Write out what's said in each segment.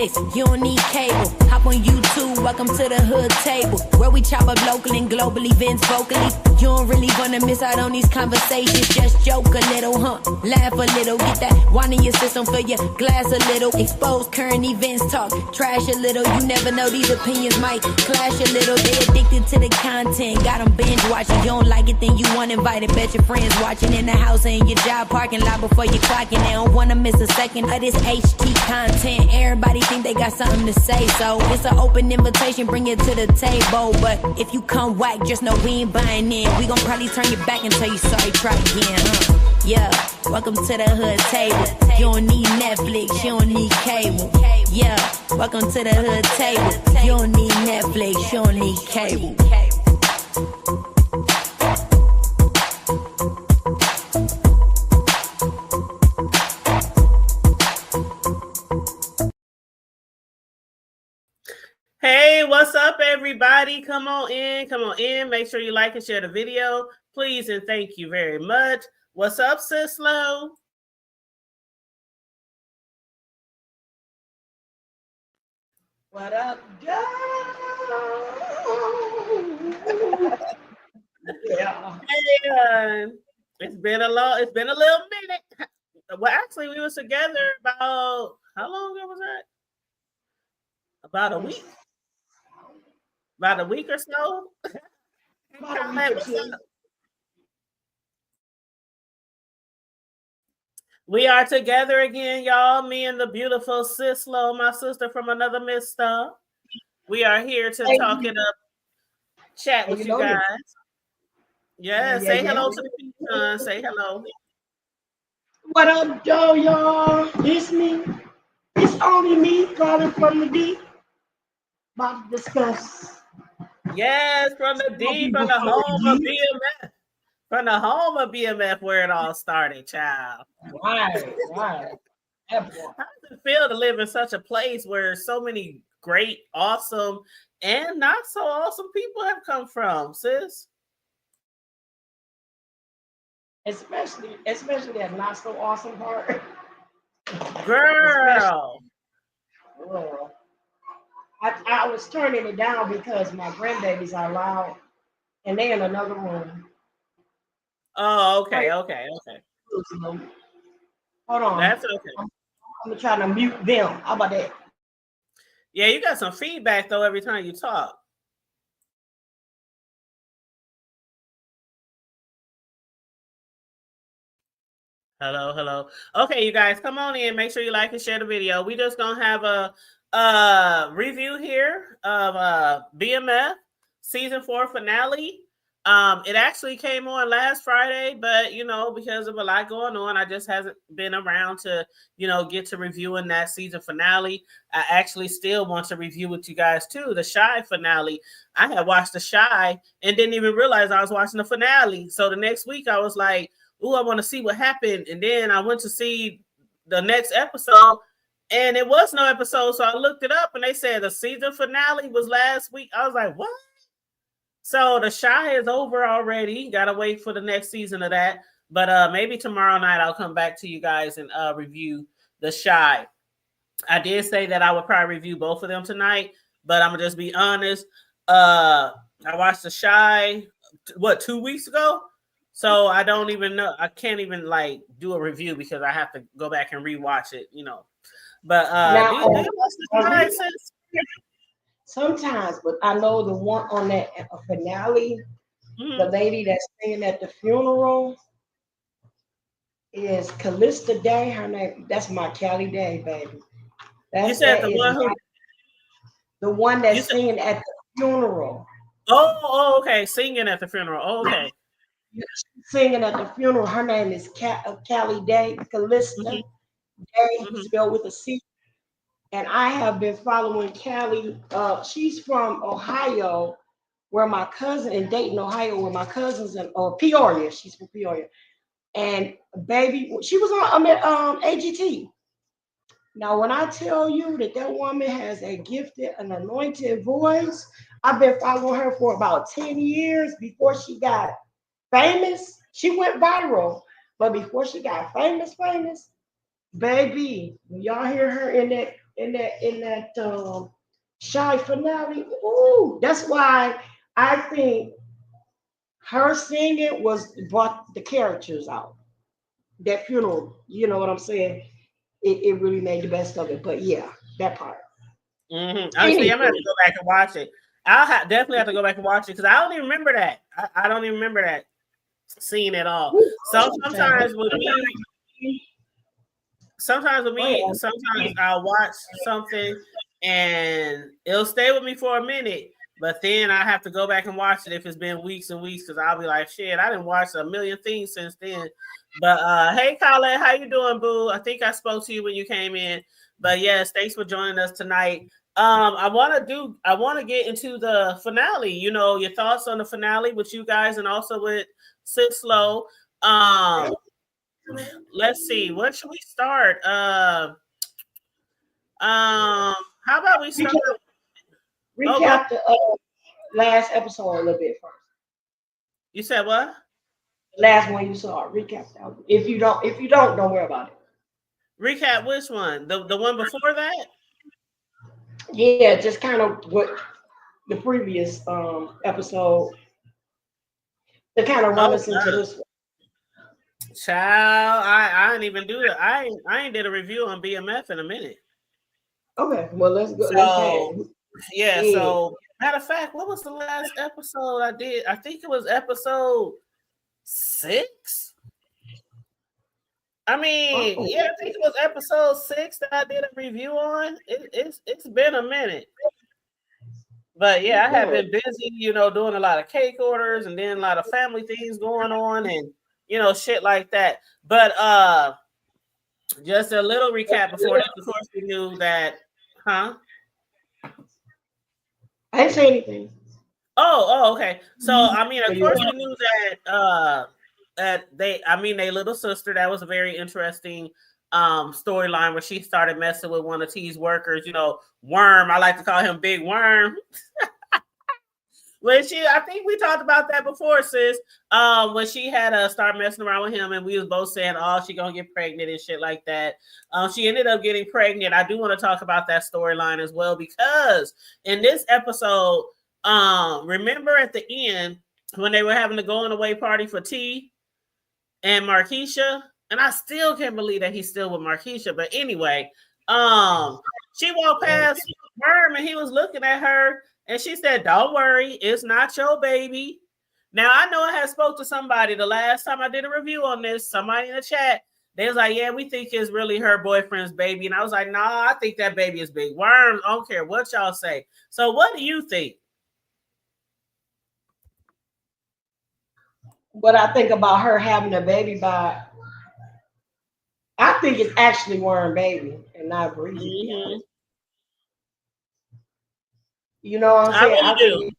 Netflix, you don't need cable. Hop on YouTube, welcome to the hood table, where we chop up local and global events vocally. You don't really wanna miss out on these conversations. Just joke a little, laugh a little, get that wine in your system, fill your glass a little. Expose current events, talk trash a little. You never know, these opinions might clash a little. They addicted to the content, got them binge watching. You don't like it, then you want invited. Bet your friends watching in the house and your job parking lot before you clocking. They don't wanna miss a second of this HT content. Everybody think they got something to say, so it's an open invitation, bring it to the table. But if you come whack, just know we ain't buying in. We gon' probably turn your back and tell you sorry, try again, Yeah, welcome to the hood table. You don't need Netflix, you don't need cable. Yeah, welcome to the hood table. You don't need Netflix, you don't need cable. Hey, what's up, everybody? Come on in, come on in. Make sure you like and share the video, please, and thank you very much. What's up, Sislo? What up, Joe? Yeah. Hey, it's been a little minute. Well, actually, we was together about, how long ago was that? About a week. About a week or so. About a week or two. We are together again, y'all. Me and the beautiful Sislo, my sister from another mister. We are here to talk it up, chat with you guys. Yeah, say hello to the people. Say hello. What up, Joe, y'all? It's me. It's only me calling from the deep. About to discuss. Yes, from the deep, from the home of BMF. From the home of BMF, where it all started, child. Right. How does it feel to live in such a place where so many great, awesome, and not so awesome people have come from, sis? Especially that not so awesome part. Girl. I was turning it down because my grandbabies are loud and they in another room. Oh, okay. Hold on. That's okay. I'm trying to mute them. How about that? Yeah, you got some feedback though every time you talk. Hello. Okay, you guys, come on in. Make sure you like and share the video. We just gonna have a review here of BMF season 4 finale. It actually came on last Friday, but because of a lot going on, I just hasn't been around to get to reviewing that season finale. I actually still want to review with you guys too, the Shy finale. I had watched the Shy and didn't even realize I was watching the finale. So the next week I was like, "Ooh, I want to see what happened." And then I went to see the next episode and it was no episode. So I looked it up and they said the season finale was last week. I was like, what? So the Shy is over already. Gotta wait for the next season of that. But maybe tomorrow night I'll come back to you guys and review the Shy. I did say that I would probably review both of them tonight, but I'm gonna just be honest. I watched the Shy 2 weeks ago? So I don't even know. I can't even do a review because I have to go back and rewatch it, But do you watch the Shy since? Sometimes, but I know the one on that finale, the lady that's singing at the funeral is Callista Day. Her name, that's my Callie Day, baby. You said the one that's singing at the funeral. Oh, okay. Singing at the funeral. Oh, okay. Singing at the funeral. Her name is Callie Day, Callista Day, spelled with a C. And I have been following Callie. She's from Ohio, where my cousin in Dayton, Ohio, where my cousins in Peoria. She's from Peoria. And baby, she was on AGT. Now, when I tell you that woman has a gifted, an anointed voice, I've been following her for about 10 years before she got famous. She went viral, but before she got famous, baby, when y'all hear her in that in that shy finale. Ooh, that's why I think her singing was brought the characters out. That funeral, you know what I'm saying? It really made the best of it. But yeah, that part. Honestly, Anyway, I'm gonna have to go back and watch it. Definitely have to go back and watch it because I don't even remember that. I don't even remember that scene at all. So sometimes with me, go ahead. sometimes I'll watch something and it'll stay with me for a minute, but then I have to go back and watch it if it's been weeks and weeks because I'll be like, shit, I didn't watch a million things since then. But hey Colin, how you doing, boo? I think I spoke to you when you came in. But yes, thanks for joining us tonight. I want to get into the finale, you know, your thoughts on the finale with you guys and also with Sit Slow. Let's see, what should we start? How about we start? Oh, go. Recap the last episode a little bit first. You said what? The last one you saw. Recap that. If you don't worry about it. Recap which one? The one before that? Yeah, just kind of what the previous episode to kind of run Oh us into God. this one. Child, I didn't even do that. I ain't did a review on BMF in a minute. Okay, well let's go. Let's So head. yeah, Yeah. so matter of fact, what was the last episode I did? I think it was episode 6. I mean, Oh, yeah, I think it was episode 6 that I did a review on. It's been a minute. But yeah, I have okay. been busy, you know, doing a lot of cake orders and then a lot of family things going on and you know, shit like that. But just a little recap before this. Of course, we knew that, huh? I didn't say anything. Okay. So I mean, So of you course we knew that their little sister, that was a very interesting storyline where she started messing with one of T's workers, you know, Worm. I like to call him Big Worm. When I think we talked about that before, sis. When she had to start messing around with him, and we was both saying, "Oh, she gonna get pregnant and shit like that." She ended up getting pregnant. I do want to talk about that storyline as well because in this episode, remember at the end when they were having the going away party for T and Markeisha, and I still can't believe that he's still with Markeisha. But anyway, she walked past Worm and he was looking at her, and she said, "Don't worry, it's not your baby." Now I know I had spoke to somebody the last time I did a review on this. Somebody in the chat, they was like, "Yeah, we think it's really her boyfriend's baby," and I was like, "Nah, I think that baby is Big Worm. I don't care what y'all say." So, what do you think? what I think about her having a baby by, I think it's actually Warren Baby and not Breezy. To be Mm-hmm. honest, you know what I'm I saying? really do.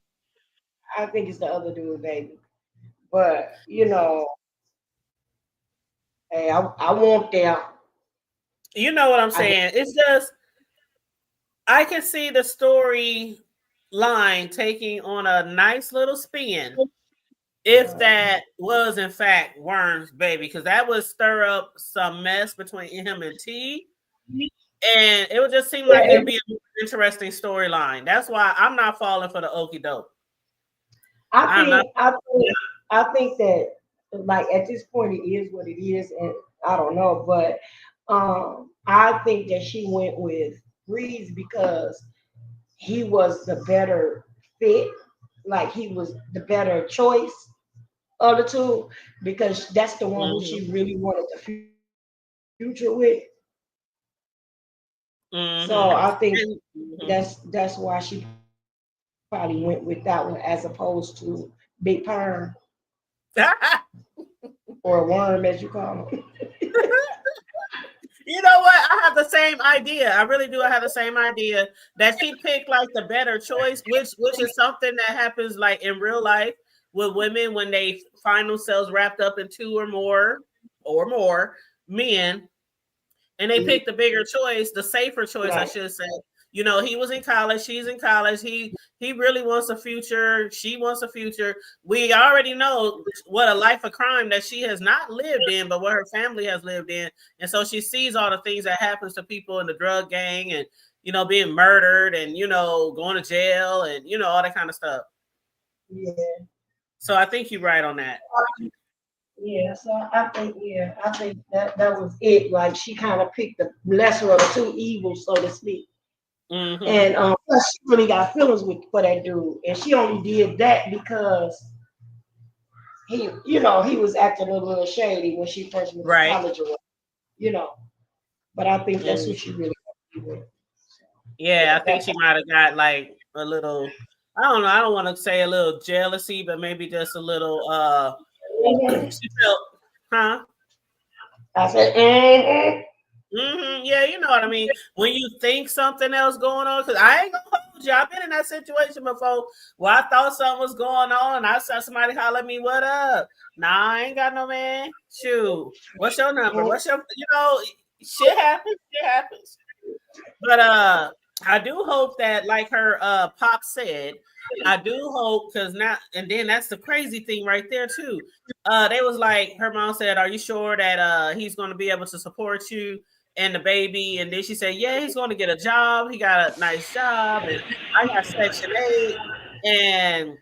I think it's the other dude, baby. But you know, hey, I want them. You know what I'm I saying? It's just I can see the story line taking on a nice little spin if that was in fact Worm's baby, because that would stir up some mess between him and T, and it would just seem like it'd be an interesting storyline. That's why I'm not falling for the okie doke. I I'm not. think I think I think that like at this point it is what it is, and I don't know, but I think that she went with Breeze because he was the better fit, like he was the better choice of the two, because that's the one who Mm-hmm, she really wanted the future with. So mm-hmm, I think and, mm-hmm. that's why she probably went with that one as opposed to Big Perm or Worm as you call him. You know what? I have the same idea. I really do. I have the same idea that she picked like the better choice, which is something that happens like in real life with women when they find themselves wrapped up in two or more men, and they pick the bigger choice, the safer choice, I Right. should say. You know, he was in college, she's in college. He really wants a future. She wants a future. We already know what a life of crime that she has not lived in, but what her family has lived in. And so she sees all the things that happens to people in the drug gang and, being murdered and, going to jail and, all that kind of stuff. Yeah. So I think you're right on that. Yeah, so I think that was it. Like she kind of picked the lesser of the two evils, so to speak. Mm-hmm. And plus she really got feelings for that dude, and she only did that because he was acting a little shady when she first went to college, or. But I think that's what she really got to do with. Yeah, I think she might have got like a little. I don't know. I don't want to say a little jealousy, but maybe just a little. She felt, huh? I said, Yeah, you know what I mean. When you think something else going on, because I ain't gonna hold you. I've been in that situation before where I thought something was going on, and I saw somebody holler at me, "What up?" Nah, I ain't got no man. Shoot, what's your number? What's your? Shit happens. Shit happens. But I do hope that, like her pop said, I do hope because now and then that's the crazy thing right there too. They was like her mom said, "Are you sure that he's going to be able to support you and the baby?" And then she said, "Yeah, he's going to get a job. He got a nice job, and I got Section 8." And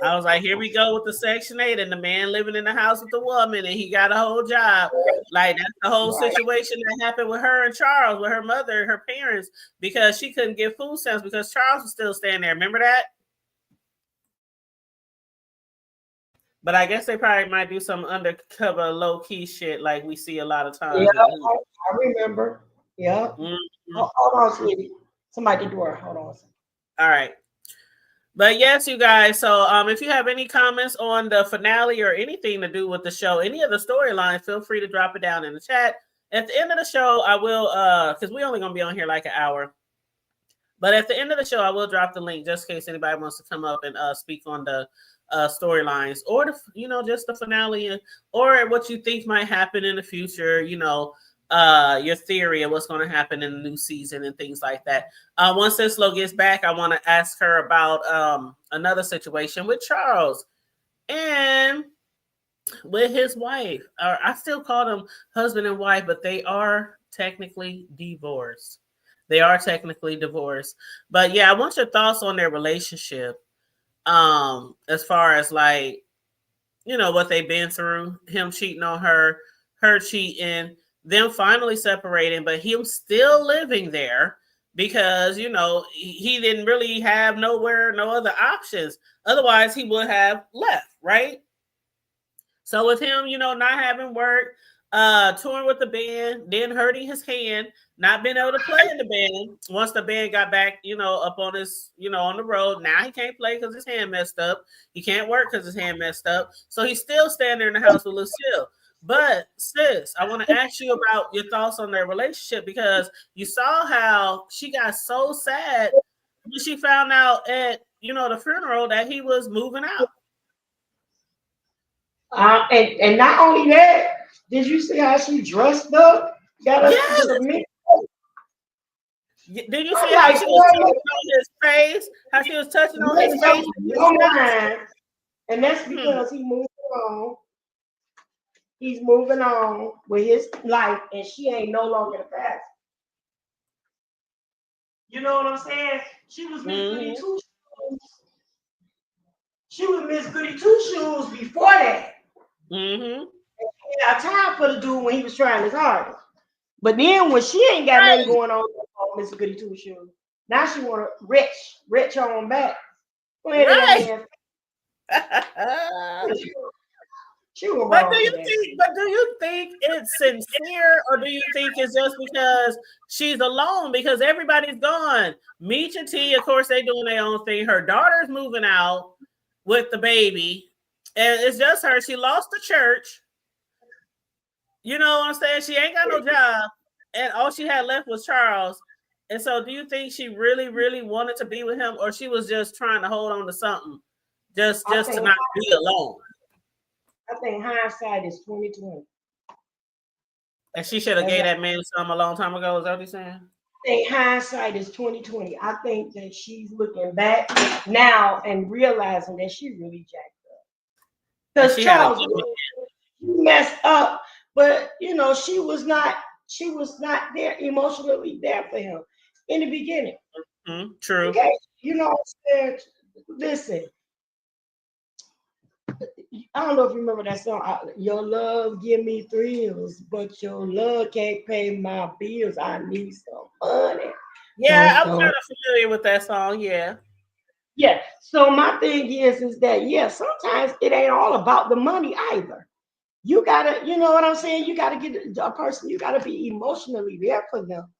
I was like, here we go with the Section 8 and the man living in the house with the woman and he got a whole job. Like that's the whole situation that happened with her and Charles, with her mother and her parents, because she couldn't get food stamps because Charles was still staying there. Remember that? But I guess they probably might do some undercover low-key shit like we see a lot of times. Yeah, I remember. Yeah. Mm-hmm. Hold on, sweetie. Somebody at the door. Hold on. All right. But yes, you guys. So if you have any comments on the finale or anything to do with the show, any of the storylines, feel free to drop it down in the chat. At the end of the show, I will, because we're only going to be on here like an hour. But at the end of the show, I will drop the link just in case anybody wants to come up and speak on the storylines or just the finale or what you think might happen in the future. Your theory of what's going to happen in the new season and things like that. Once Cicelo gets back, I want to ask her about another situation with Charles and with his wife. I still call them husband and wife, but they are technically divorced. They are technically divorced. But yeah, I want your thoughts on their relationship. As far as like, what they've been through, him cheating on her cheating, them finally separating, but him still living there because, he didn't really have no other options. Otherwise he would have left, right? So with him, not having work, touring with the band, then hurting his hand, not being able to play in the band. Once the band got back, up on his, on the road, now he can't play because his hand messed up. He can't work because his hand messed up. So he's still standing there in the house with Lucille. But sis, I want to ask you about your thoughts on their relationship because you saw how she got so sad when she found out at, the funeral that he was moving out. And not only that, did you see how she dressed up? Yes. Did you see how she was touching on his face? How she was touching on his face? And that's because he moved on. He's moving on with his life, and she ain't no longer the past. You know what I'm saying? She was Miss Goody Two Shoes. She was Miss Goody Two Shoes before that. Mm-hmm. He had time for the dude when he was trying his hardest. But then when she ain't got nothing going on Miss Goody Two Shoes, now she want to rich on back. Right. But do you think it's sincere, or do you think it's just because she's alone? Because everybody's gone. Meech and T, of course, they doing their own thing. Her daughter's moving out with the baby, and it's just her. She lost the church. You know what I'm saying? She ain't got no job, and all she had left was Charles. And so, do you think she really, really wanted to be with him, or she was just trying to hold on to something, just to not be alone? I think hindsight is 2020. And she should have gave that man something a long time ago. Is that what you're saying? think hindsight is 2020. I think that she's looking back now and realizing that she really jacked up. And Because she had a Charles messed up, but she was not there emotionally there for him in the beginning. true. Okay, you know what I'm saying? Listen, I don't know if you remember that song. Your love give me thrills, but your love can't pay my bills. I need some money. Yeah, I'm kind of familiar with that song. Yeah. Yeah. So my thing is that yeah, sometimes it ain't all about the money either. You gotta, you know what I'm saying? You gotta get a person. You gotta be emotionally there for them,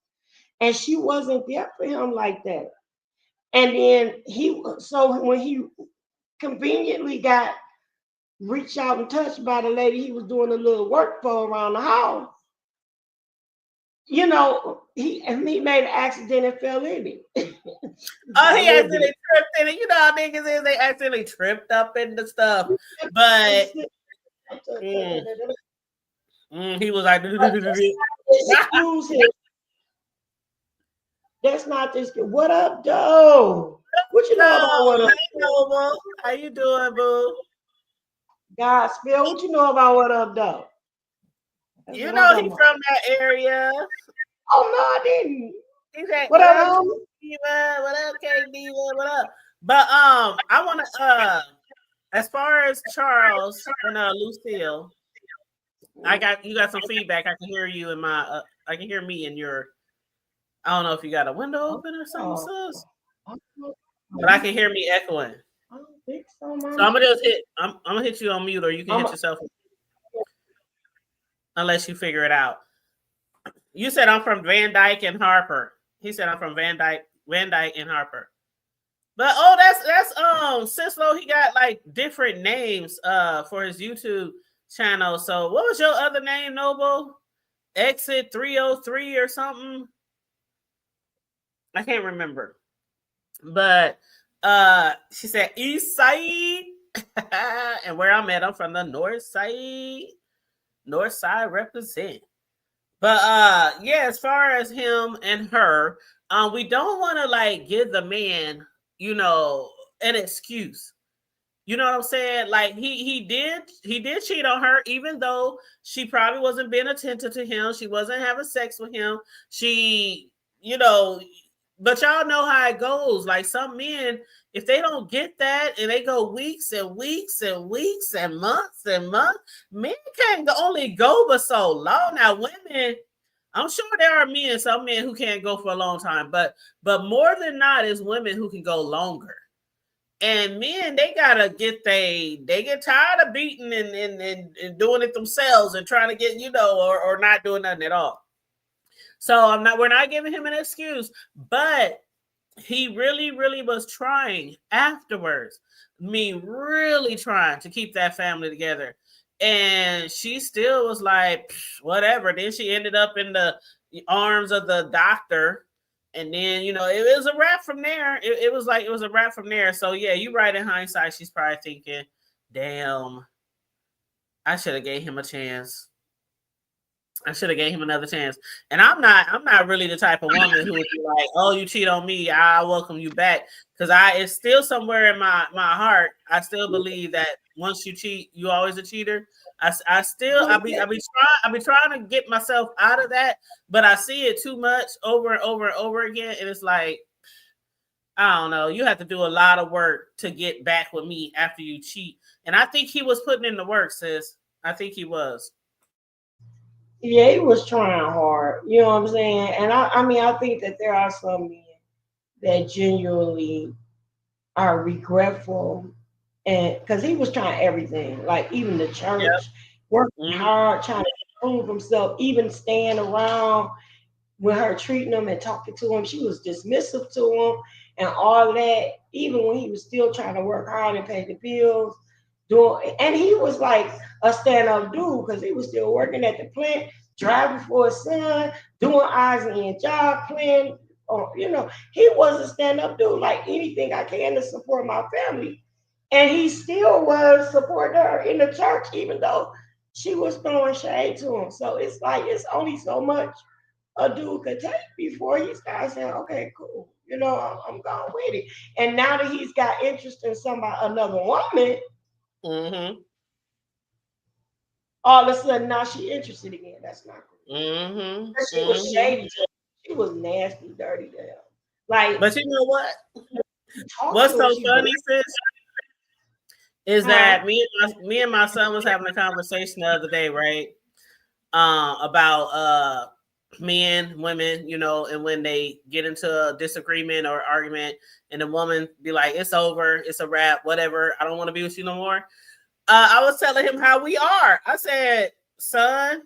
and she wasn't there for him like that. And then so when he conveniently got reached out and touched by the lady he was doing a little work for around the house, you know, he made an accident and fell in it. Oh, he accidentally tripped in it. You know how niggas is, they accidentally tripped up in the stuff. But he was like, excuse him. That's not this good. What up, though? What you know about what up? Boo? How you doing, boo? Godspell, what you know about what up, though? You know he's from that area. Oh no, I didn't. He's like, what up, Diva? What up, K Diva? What up? But I want to as far as Charles and Lucille, you got some feedback. I can hear you in my I can hear me in your. I don't know if you got a window open or something, sis. But I can hear me echoing. I don't think so, man. So I'm gonna just I'm gonna hit you on mute, or you can hit yourself, unless you figure it out. You said I'm from Van Dyke and Harper. He said I'm from Van Dyke and Harper. But that's Cislo, he got like different names for his YouTube channel. So what was your other name, Noble? Exit 303 or something? I can't remember. But she said East Side. And where I'm at, I'm from the North Side. North Side represent. But yeah, as far as him and her, we don't want to like give the man, you know, an excuse. You know what I'm saying? Like he did cheat on her, even though she probably wasn't being attentive to him. She wasn't having sex with him. She, you know, but y'all know how it goes. Like some men, if they don't get that and they go weeks and weeks and weeks and months, men can't only go but so long. Now women, I'm sure there are some men who can't go for a long time, but more than not is women who can go longer. And men, they gotta they get tired of beating and doing it themselves and trying to get, you know, or not doing nothing at all. So we're not giving him an excuse, but he really, really was trying afterwards. Really trying to keep that family together. And she still was like, whatever. Then she ended up in the arms of the doctor. And then, you know, it was a wrap from there. It was a wrap from there. So, yeah, you're right. In hindsight, she's probably thinking, damn, I should have gave him a chance. I should have gave him another chance. And I'm not really the type of woman who would be like, oh, you cheat on me, I welcome you back. Because it's still somewhere in my heart. I still believe that once you cheat, you always a cheater. I'll be trying to get myself out of that, but I see it too much over and over and over again. And it's like, I don't know, you have to do a lot of work to get back with me after you cheat. And I think he was putting in the work, sis. I think he was. Yeah, he was trying hard. You know what I'm saying? And I mean, I think that there are some men that genuinely are regretful, and because he was trying everything, like even the church, working hard, trying to prove himself, even staying around with her, treating him and talking to him. She was dismissive to him and all that, even when he was still trying to work hard and pay the bills. And he was like a stand-up dude because he was still working at the plant, driving for his son, doing odds and ends job plan. Or, you know, he was a stand-up dude, like anything I can to support my family. And he still was supporting her in the church, even though she was throwing shade to him. So it's like it's only so much a dude could take before he starts saying, okay, cool, you know, I'm going with it. And now that he's got interest in somebody, another woman, Mm-hmm. all of a sudden now she interested again. That's not cool. Mm-hmm. She was shady. She was nasty, dirty to him. Like, but you know what? Talk What's to her, so funny, sis, is that me and my son was having a conversation the other day, right? About men, women, you know, and when they get into a disagreement or argument, and the woman be like, "It's over, it's a wrap, whatever. I don't want to be with you no more." I was telling him how we are. I said, "Son,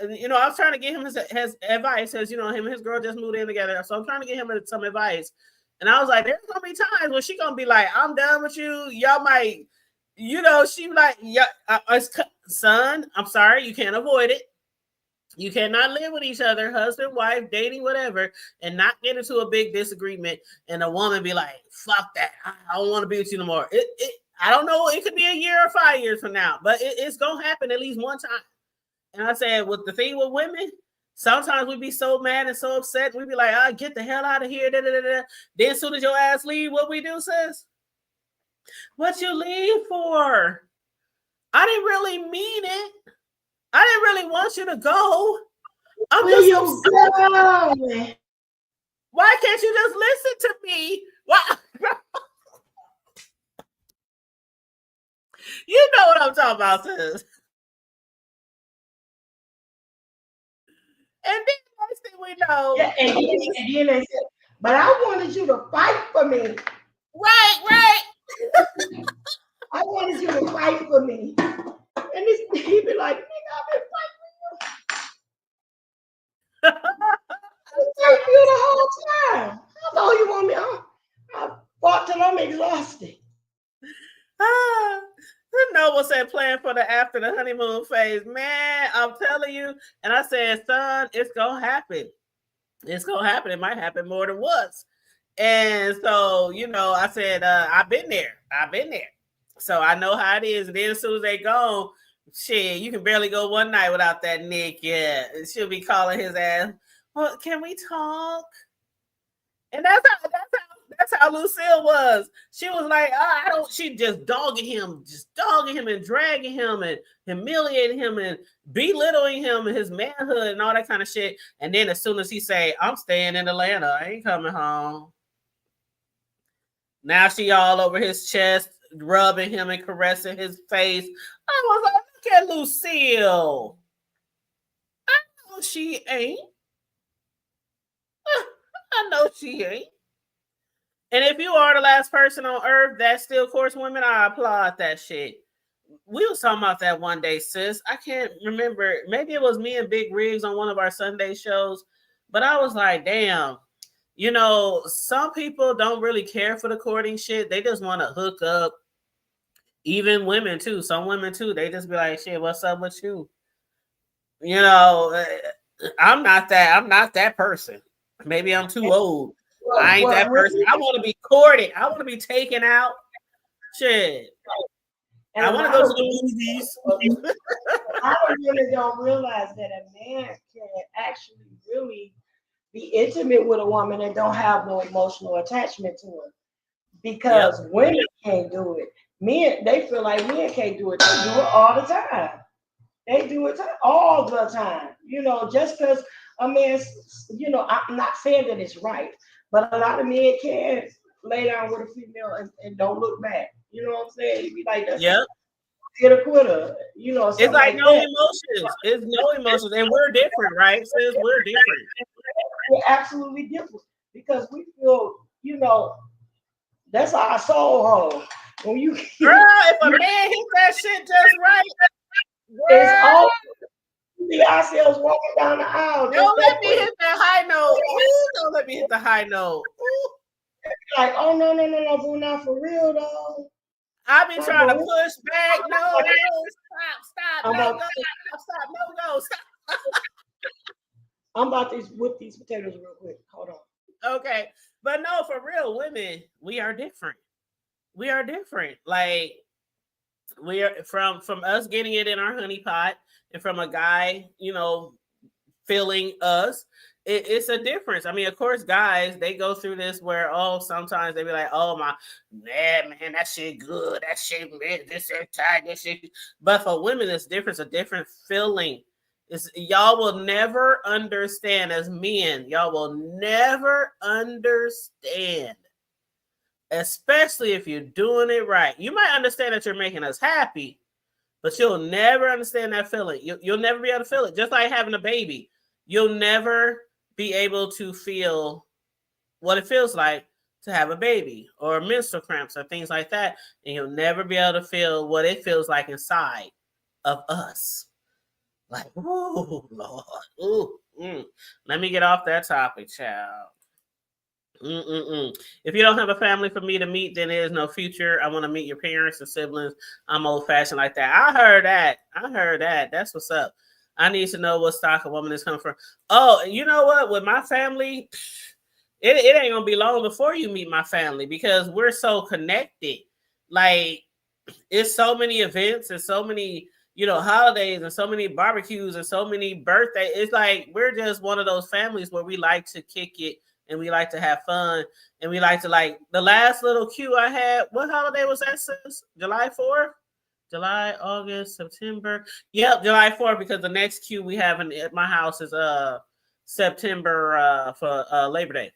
you know, I was trying to get him his advice, as you know, him and his girl just moved in together, so I'm trying to get him some advice." And I was like, "There's gonna be times when she gonna be like, I'm done with you. Y'all might, you know, she like, yeah, son, I'm sorry, you can't avoid it. You cannot live with each other, husband, wife, dating, whatever, and not get into a big disagreement. And a woman be like, fuck that. I don't want to be with you no more." I don't know. It could be a year or 5 years from now, but it's going to happen at least one time. And I said, with the thing with women, sometimes we be so mad and so upset. We be like, get the hell out of here. Da, da, da, da. Then as soon as your ass leave, what we do, sis? What you leave for? I didn't really mean it. I didn't really want you to go. I'm just upset. Why can't you just listen to me? Why? You know what I'm talking about, sis. And then next thing we know, yeah, and then they said, but I wanted you to fight for me. Right. I wanted you to fight for me. And he be like, nigga, I've been fighting for you. I feel the whole time. How long you want me? I fought till I'm exhausted. Noble said, "Plan for the after the honeymoon phase." Man, I'm telling you. And I said, son, it's gonna happen. It's gonna happen. It might happen more than once. And so, you know, I said, I've been there. So I know how it is. And then as soon as they go, shit, you can barely go one night without that Nick. Yeah. She'll be calling his ass. Well, can we talk? And that's how Lucille was. She was like, I don't. She just dogging him and dragging him and humiliating him and belittling him and his manhood and all that kind of shit. And then as soon as he say, "I'm staying in Atlanta, I ain't coming home," now she all over his chest, rubbing him and caressing his face. I was like, look at Lucille. I know she ain't. I know she ain't. And if you are the last person on earth that still courts women, I applaud that shit. We was talking about that one day, sis. I can't remember. Maybe it was me and Big Riggs on one of our Sunday shows. But I was like, damn, you know, some people don't really care for the courting shit. They just want to hook up. Even women too. Some women too. They just be like, shit, what's up with you? You know, I'm not that person. Maybe I'm too old. I ain't that person. I want to be courted. I want to be taken out. Shit. And I want to go to the movies. A lot of women don't realize that a man can actually really be intimate with a woman and don't have no emotional attachment to her. Because women can't do it. Men, they feel like men can't do it. They do it all the time. They do it all the time. You know, just because a man, you know, I'm not saying that it's right, but a lot of men can lay down with a female and don't look back. You know what I'm saying? You be like, that's get a quitter. You know, it's like no emotions. It's no emotions. And we're different, right? Sis, we're different. We're absolutely different because we feel, you know, that's our soul hole. When you girl, if a man hit that shit just right, it's all see ourselves walking down the aisle. Don't let me hit that high note. Ooh, don't let me hit the high note. Ooh. Like, oh no, boo, not for real though. I be trying to push back. No, stop, no, stop. I'm about to whip these potatoes real quick. Hold on. Okay, but no, for real, women, we are different. We are different. Like we are from us getting it in our honey pot, and from a guy, you know, feeling us. It's a difference. I mean, of course, guys, they go through this where, sometimes they be like, oh, man, that shit good. That shit, man, this shit tight, this shit. But for women, it's different. It's a different feeling. Y'all will never understand as men. Y'all will never understand, especially if you're doing it right. You might understand that you're making us happy, but you'll never understand that feeling. You'll never be able to feel it. Just like having a baby. You'll never be able to feel what it feels like to have a baby or menstrual cramps or things like that. And you'll never be able to feel what it feels like inside of us. Like, ooh, Lord. Ooh, Let me get off that topic, child. If you don't have a family for me to meet, then there's no future. I want to meet your parents and siblings. I'm old-fashioned like that. I heard that. That's what's up. I need to know what stock a woman is coming from. Oh, you know what? With my family, it ain't gonna be long before you meet my family because we're so connected. Like, it's so many events and so many, holidays and so many barbecues and so many birthdays. It's like we're just one of those families where we like to kick it and we like to have fun and we like to, like, the last little cue I had. What holiday was that, sis? July 4th? July, August, September. Yep, July 4th, because the next queue we have at my house is September for Labor Day.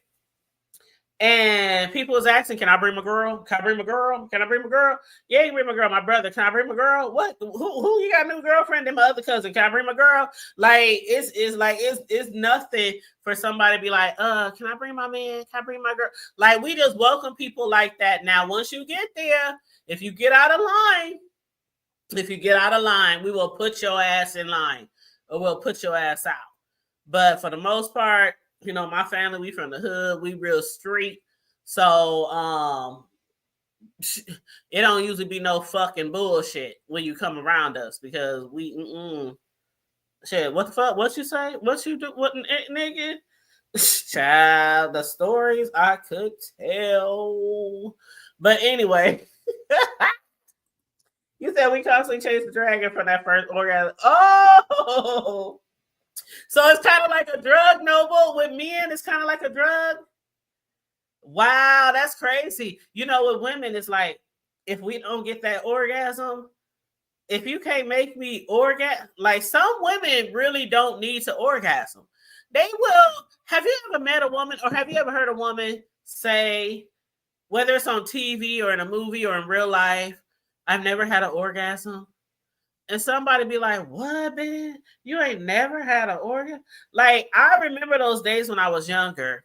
And people was asking, can I bring my girl? Can I bring my girl? Can I bring my girl? Yeah, you can bring my girl. My brother, can I bring my girl? What? Who you got a new girlfriend? And my other cousin, can I bring my girl? Like, it's nothing for somebody to be like, can I bring my man? Can I bring my girl? Like, we just welcome people like that. Now, once you get there, if you get out of line, we will put your ass in line or we'll put your ass out. But for the most part, my family, we from the hood, we real street. So it don't usually be no fucking bullshit when you come around us because we shit, what the fuck? What you say? What you do? What, nigga? Child, the stories I could tell. But anyway. You said we constantly chase the dragon from that first orgasm. Oh, so it's kind of like a drug, Noble. With men, it's kind of like a drug. Wow, that's crazy. With women, it's like, if we don't get that orgasm, if you can't make me orgasm, like, some women really don't need to orgasm. They will. Have you ever met a woman, or have you ever heard a woman say, whether it's on TV or in a movie or in real life, I've never had an orgasm? And somebody be like, what, man? You ain't never had an orgasm? Like, I remember those days when I was younger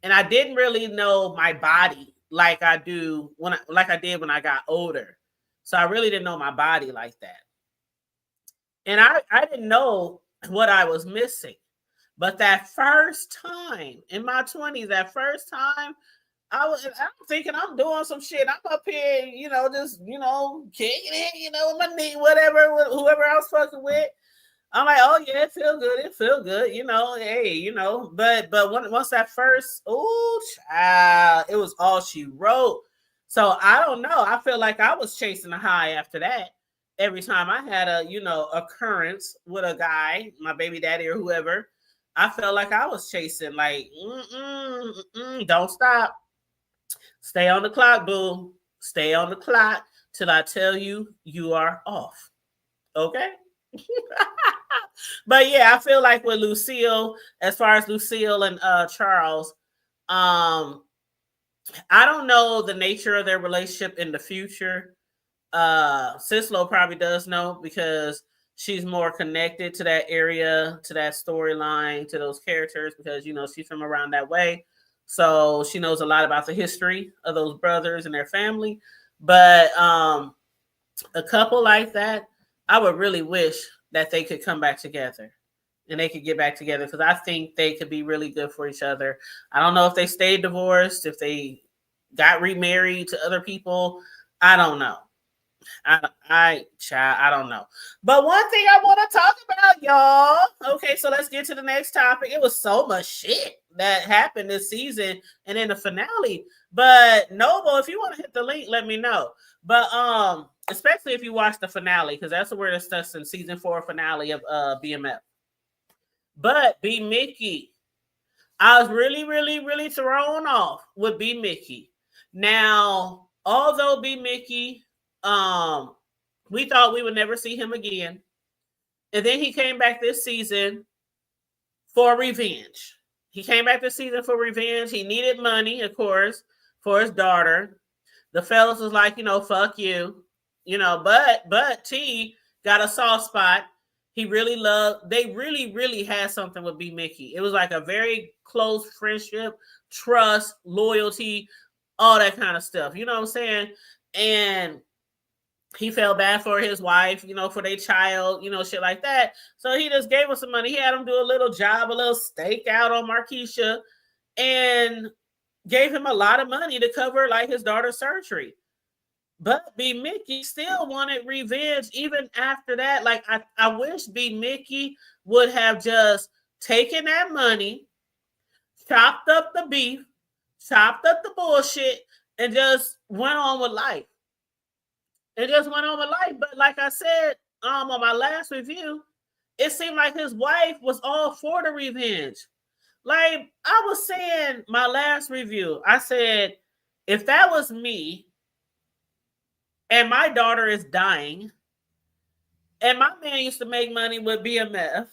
and I didn't really know my body like I did when I got older. So I really didn't know my body like that. And I didn't know what I was missing. But that first time in my 20s, I'm thinking I'm doing some shit. I'm up here, just, kicking it, with my knee, whatever, whoever I was fucking with. I'm like, oh yeah, it feel good. Hey, but once that first, child, it was all she wrote. So I don't know. I feel like I was chasing a high after that. Every time I had a, occurrence with a guy, my baby daddy or whoever, I felt like I was chasing, like, don't stop. Stay on the clock, boo. Stay on the clock till I tell you you are off. Okay? But yeah, I feel like with Lucille, as far as Lucille and Charles, I don't know the nature of their relationship in the future. Sislo probably does know because she's more connected to that area, to that storyline, to those characters, because she's from around that way. So she knows a lot about the history of those brothers and their family. But a couple like that, I would really wish that they could come back together and they could get back together because I think they could be really good for each other. I don't know if they stayed divorced, if they got remarried to other people. I don't know. I don't know. But one thing I want to talk about, y'all. Okay, so let's get to the next topic. It was so much shit that happened this season and in the finale. But Noble, if you want to hit the link, let me know. But especially if you watch the finale, because that's what we're discussing, season 4 finale of BMF. But B Mickey, I was really, really, really thrown off with B Mickey. Now, although B Mickey, we thought we would never see him again. And then he came back this season for revenge. He came back this season for revenge. He needed money, of course, for his daughter. The fellas was like, fuck you. But T got a soft spot. They really, really had something with B Mickey. It was like a very close friendship, trust, loyalty, all that kind of stuff. You know what I'm saying? And he felt bad for his wife, for their child, shit like that. So he just gave him some money. He had him do a little job, a little stake out on Markeisha, and gave him a lot of money to cover like his daughter's surgery. But B Mickey still wanted revenge even after that. Like I wish B Mickey would have just taken that money, chopped up the beef, chopped up the bullshit, and just went on with life. But like I said, on my last review, it seemed like his wife was all for the revenge. Like I was saying, my last review, I said, if that was me and my daughter is dying and my man used to make money with BMF,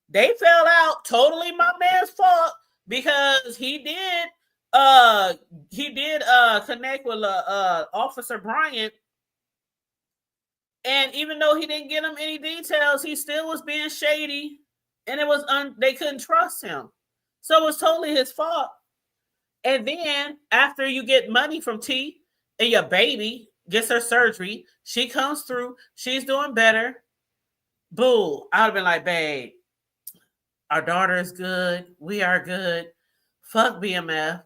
they fell out, totally my man's fault, because he did connect with Officer Bryant. And even though he didn't get him any details, he still was being shady, and it was they couldn't trust him. So it was totally his fault. And then after you get money from T and your baby gets her surgery, she comes through, she's doing better. Boo. I would have been like, babe, our daughter is good. We are good. Fuck BMF.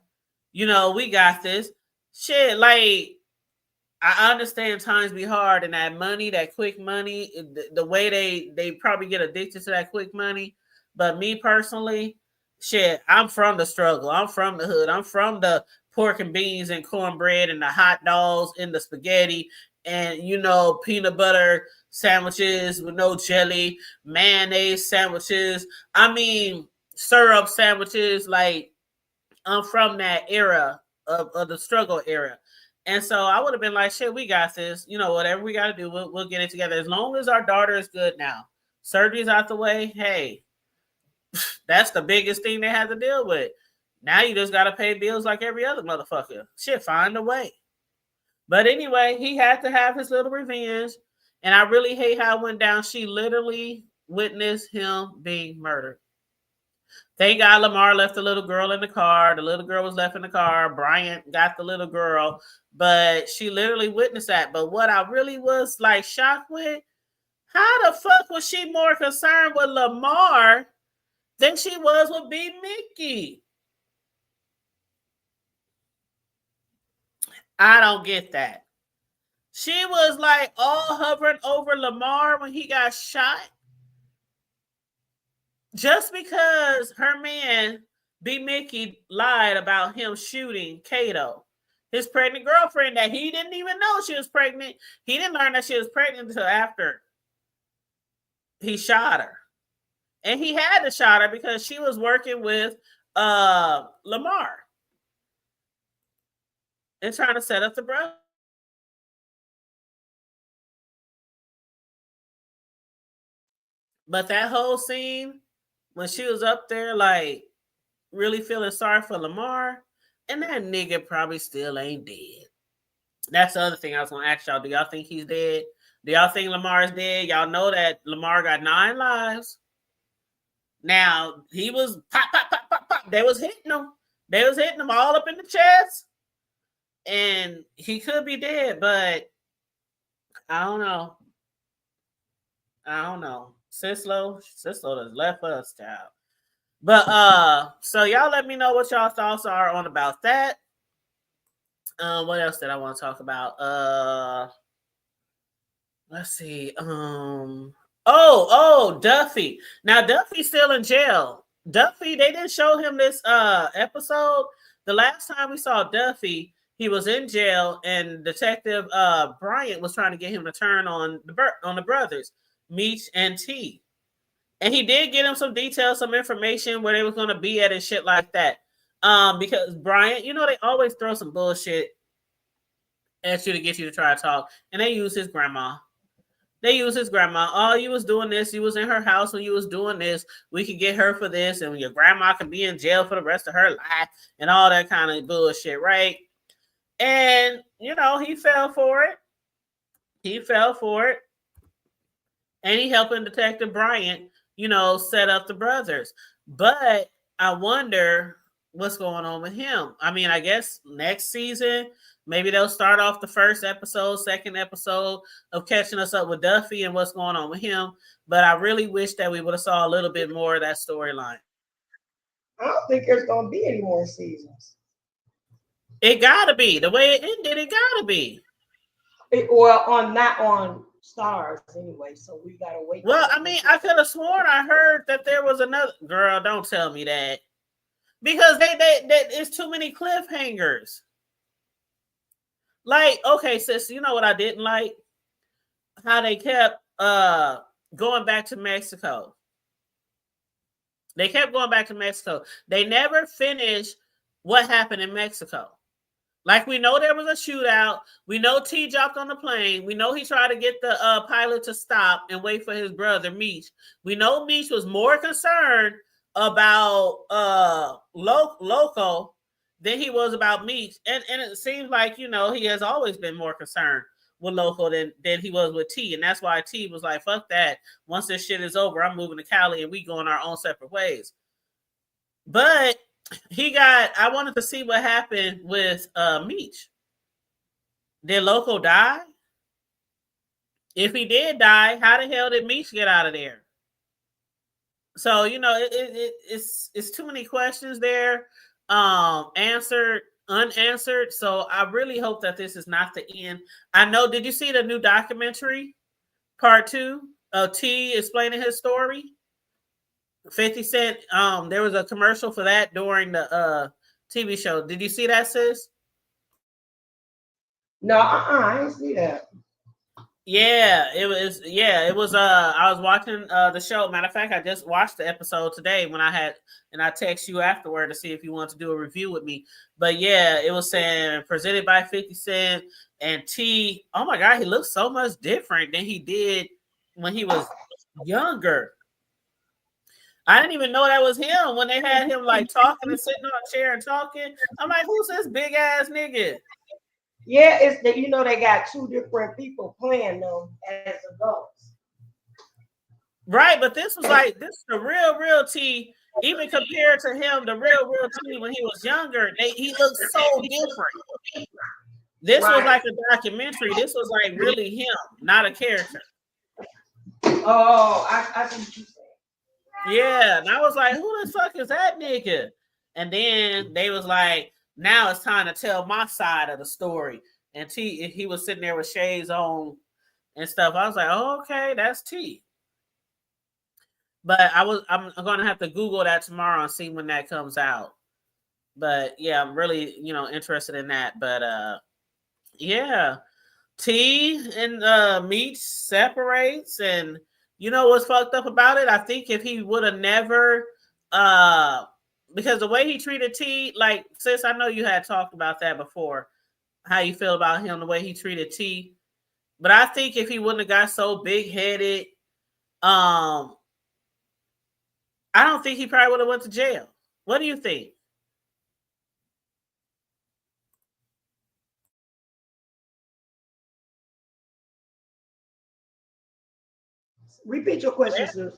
We got this. Shit, like, I understand times be hard, and that money, that quick money, the way they probably get addicted to that quick money. But me personally, shit, I'm from the struggle. I'm from the hood. I'm from the pork and beans and cornbread and the hot dogs and the spaghetti and, peanut butter sandwiches with no jelly, mayonnaise sandwiches. I mean, syrup sandwiches. Like, I'm from that era of the struggle era. And so I would have been like, shit, we got this. Whatever we got to do, we'll get it together. As long as our daughter is good now. Surgery's out the way. Hey, that's the biggest thing they have to deal with. Now you just got to pay bills like every other motherfucker. Shit, find a way. But anyway, he had to have his little revenge. And I really hate how it went down. She literally witnessed him being murdered. Thank God Lamar left the little girl in the car. The little girl was left in the car. Bryant got the little girl. But she literally witnessed that. But what I really was like shocked with, how the fuck was she more concerned with Lamar than she was with B Mickey? I don't get that. She was like all hovering over Lamar when he got shot. Just because her man, B Mickey, lied about him shooting Kato, his pregnant girlfriend, that he didn't even know she was pregnant. He didn't learn that she was pregnant until after he shot her. And he had to shot her because she was working with Lamar and trying to set up the brother. But that whole scene, when she was up there, like, really feeling sorry for Lamar, and that nigga probably still ain't dead. That's the other thing I was going to ask y'all. Do y'all think he's dead? Do y'all think Lamar is dead? Y'all know that Lamar got 9 lives. Now, he was pop, pop, pop, pop, pop. They was hitting him. They was hitting him all up in the chest. And he could be dead, but I don't know. Sislo has left us, child. But so y'all let me know what y'all thoughts are on about that. What else did I want to talk about? Let's see. Duffy. Now Duffy's still in jail. Duffy, they didn't show him this episode. The last time we saw Duffy, he was in jail, and Detective Bryant was trying to get him to turn on the brothers, Meech and T. And he did get him some details, some information where they was gonna be at and shit like that. Because Bryant, you know, they always throw some bullshit at you to get you to try to talk, and they use his grandma. They use his grandma. Oh, you was doing this. You was in her house when you was doing this. We could get her for this, and your grandma could be in jail for the rest of her life, and all that kind of bullshit, right? And you know, he fell for it. He fell for it, and he helping Detective Bryant, you know, set up the brothers. But I wonder what's going on with him. I mean, I guess next season, maybe they'll start off the first episode, second episode of catching us up with Duffy and what's going on with him. But I really wish that we would have saw a little bit more of that storyline. I don't think there's going to be any more seasons. It gotta be the way it ended. It gotta be. Not on Stars anyway, so we gotta wait. Well, I mean, I could have sworn I heard that there was another girl. Don't tell me that, because they it's too many cliffhangers. Like, okay, sis, you know what I didn't like? How they kept going back to Mexico. They kept going back to Mexico. They never finished what happened in Mexico. Like, we know there was a shootout. We know T jumped on the plane. We know he tried to get the pilot to stop and wait for his brother, Meech. We know Meech was more concerned about Loco than he was about Meech. And it seems like, you know, he has always been more concerned with Loco than he was with T. And that's why T was like, fuck that. Once this shit is over, I'm moving to Cali and we going our own separate ways. But I wanted to see what happened with Meech. Did Loco die? If he did die, how the hell did Meech get out of there? So, you know, it's too many questions there, answered, unanswered. So I really hope that this is not the end. I know, did you see the new documentary, part 2 of T explaining his story? 50 Cent, there was a commercial for that during the TV show. Did you see that, sis? No, I didn't see that. Yeah, it was I was watching the show. Matter of fact, I just watched the episode today when I text you afterward to see if you want to do a review with me. But yeah, it was saying presented by 50 Cent and T. Oh my God, he looks so much different than he did when he was younger. I didn't even know that was him when they had him like talking and sitting on a chair and talking. I'm like, who's this big ass nigga? Yeah, it's that, you know, they got 2 different people playing them as adults. Right, but this is the real T. Even compared to him, the real T when he was younger, he looked so different. This was like a documentary. This was like really him, not a character. Oh, I see what you said. Yeah, and I was like, who the fuck is that nigga? And then they was like, now it's time to tell my side of the story. And T, he was sitting there with shades on and stuff. I was like, oh, okay, that's T. But I'm gonna have to Google that tomorrow and see when that comes out. But yeah, I'm really, you know, interested in that. But yeah, T and Meech separates, and you know what's fucked up about it? I think if he would have never, because the way he treated T, like, sis, I know you had talked about that before, how you feel about him, the way he treated T. But I think if he wouldn't have got so big-headed, I don't think he probably would have went to jail. What do you think? Repeat your question, sis.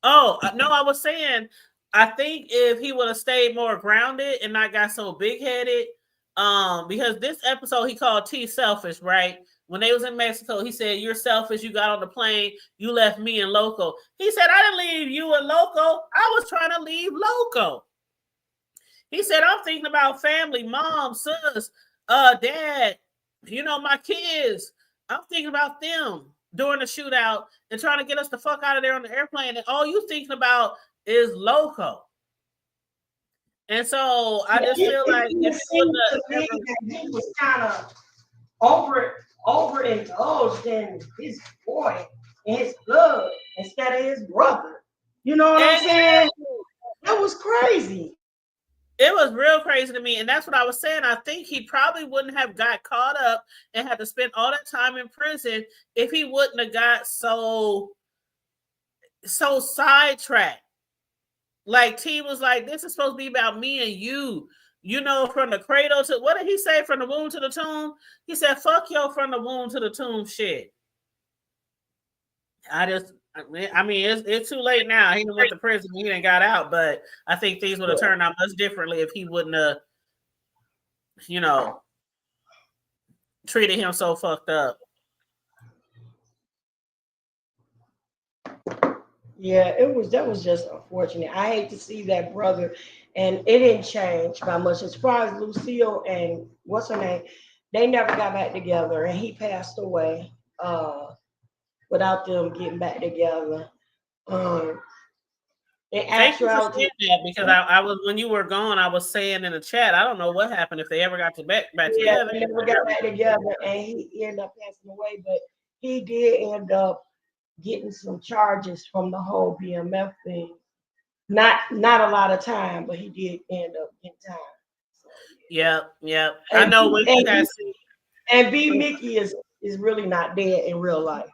Oh, no, I was saying, I think if he would have stayed more grounded and not got so big-headed, because this episode he called T selfish, right? When they was in Mexico, he said, you're selfish, you got on the plane, you left me and Loco. He said, I didn't leave you and Loco, I was trying to leave Loco. He said, I'm thinking about family, mom, sis, dad, you know, my kids. I'm thinking about them during the shootout and trying to get us the fuck out of there on the airplane. And all you thinking about is Loco. And so I just feel like he was kind of overindulged in his boy and his blood instead of his brother. You know what I'm saying? That was crazy. It was real crazy to me, and that's what I was saying. I think he probably wouldn't have got caught up and had to spend all that time in prison if he wouldn't have got so sidetracked. Like T was like, this is supposed to be about me and you. You know, from the cradle to what did he say? From the womb to the tomb? He said, "Fuck yo, from the womb to the tomb." Shit. I mean, it's too late now. He went to prison. He didn't got out, but I think things would have turned out much differently if he wouldn't have, you know, treated him so fucked up. Yeah, that was just unfortunate. I hate to see that brother, and it didn't change by much. As far as Lucille and what's her name, they never got back together, and he passed away without them getting back together. In Thank you for actuality, saying that because I was when you were gone, I was saying in the chat, I don't know what happened if they ever got back together. they never got back together, and he ended up passing away. But he did end up getting some charges from the whole BMF thing. Not a lot of time, but he did end up getting time. So, yeah. I know when you guys see. And B Mickey is really not dead in real life.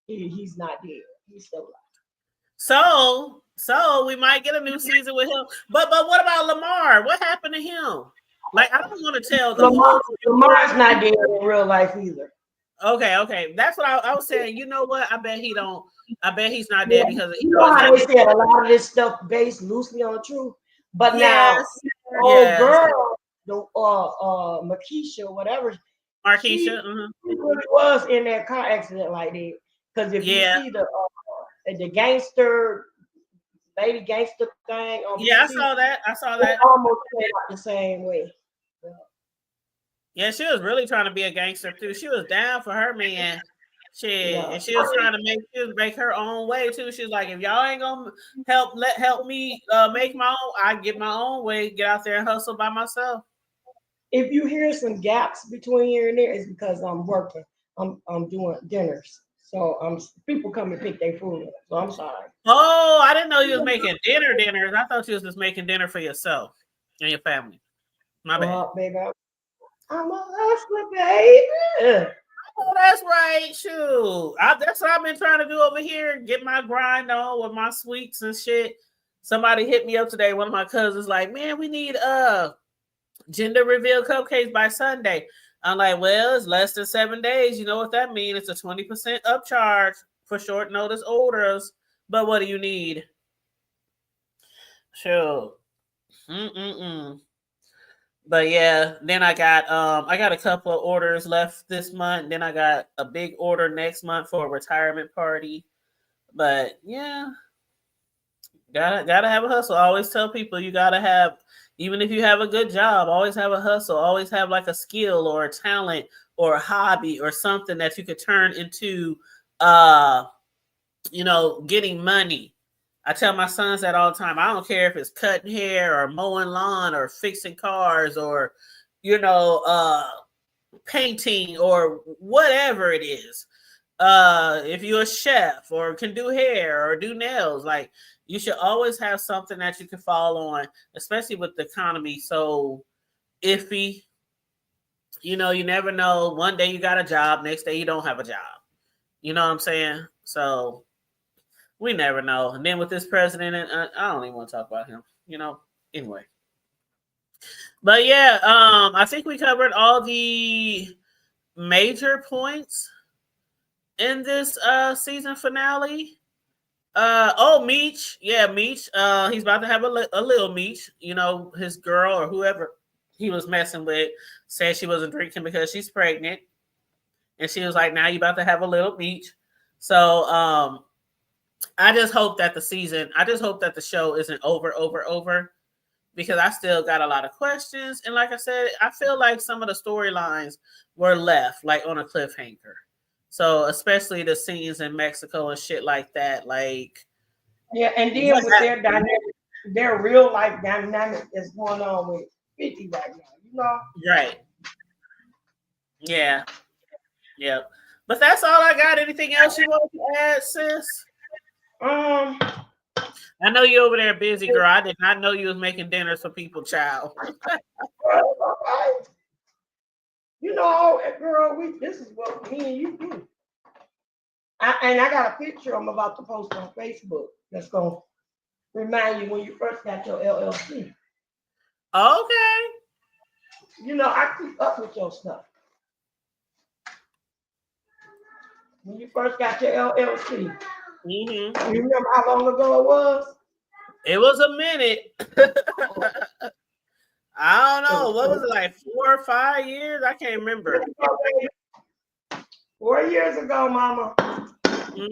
He's not dead. He's still alive. So we might get a new season with him. But what about Lamar? What happened to him? Like I don't want to tell the Lamar's not dead in real life either. Okay. That's what I was saying. You know what? I bet he's not dead because you know how they said a lot of this stuff based loosely on the truth. But now, girl, the Makisha, whatever, she really was in that car accident like that. Because if you see the gangster lady gangster thing on TV, I saw that. Almost played out the same way. Yeah, she was really trying to be a gangster too. She was down for her man. And she was trying to make her own way too. She's like, if y'all ain't gonna help me make my own, I get my own way, get out there and hustle by myself. If you hear some gaps between here and there, it's because I'm working. I'm doing dinners. So people come and pick their food up. So I'm sorry. Oh, I didn't know you was making dinners. I thought you was just making dinner for yourself and your family. My bad. Baby, I'm a hustler, baby. Oh, that's right. Shoot. That's what I've been trying to do over here. Get my grind on with my sweets and shit. Somebody hit me up today. One of my cousins like, man, we need gender reveal cupcakes by Sunday. I'm like, well, it's less than 7 days. You know what that means? It's a 20% upcharge for short notice orders. But what do you need? Sure. But yeah, then I got a couple of orders left this month. Then I got a big order next month for a retirement party. But yeah, gotta have a hustle. I always tell people you gotta have, even if you have a good job, always have a hustle. Always have like a skill or a talent or a hobby or something that you could turn into getting money. I tell my sons that all the time. I don't care if it's cutting hair or mowing lawn or fixing cars or, painting or whatever it is. If you're a chef or can do hair or do nails, like you should always have something that you can fall on, especially with the economy so iffy. You never know. One day you got a job, next day you don't have a job. You know what I'm saying? So we never know. And then with this president, I don't even want to talk about him, anyway. But yeah, I think we covered all the major points in this season finale. Meech. Yeah, Meech. He's about to have a little Meech. His girl or whoever he was messing with said she wasn't drinking because she's pregnant. And she was like, now you about to have a little Meech. So, I just hope that the show isn't over, because I still got a lot of questions. And like I said, I feel like some of the storylines were left like on a cliffhanger. So especially the scenes in Mexico and shit like that. Like, yeah, and then with their dynamic, their real life dynamic that's going on with 50 right now, Right. Yeah. But that's all I got. Anything else you want to add, sis? I know you over there busy, girl. I did not know you was making dinners for people, child. You know, girl, this is what me and you do. And I got a picture I'm about to post on Facebook that's going to remind you when you first got your LLC. Okay. You know, I keep up with your stuff. When you first got your LLC, you remember how long ago it was? It was a minute. I don't know. What was it, like 4 or 5 years? I can't remember. 4 years ago, Mama. 4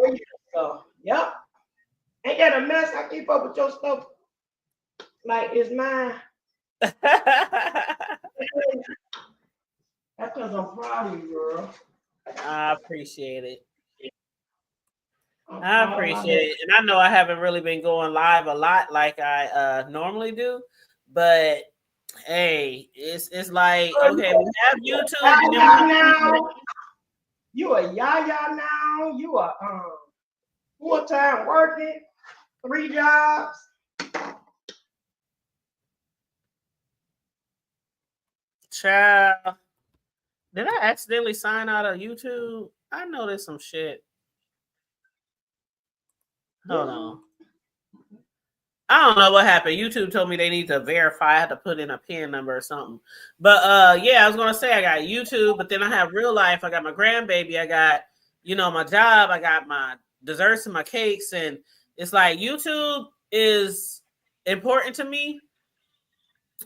years ago. Yep. Ain't that a mess? I keep up with your stuff like it's mine. That's because I'm proud of you, girl. I appreciate it. I appreciate it. And I know I haven't really been going live a lot like I normally do, but hey, it's like, okay, we have YouTube. Now. You a yaya now. You are full-time working, 3 jobs. Child, did I accidentally sign out of YouTube? I know there's some shit. Hold on. I don't know what happened. YouTube told me they need to verify. I had to put in a PIN number or something. But yeah, I was gonna say I got YouTube, but then I have real life. I got my grandbaby. I got, my job. I got my desserts and my cakes, and it's like YouTube is important to me,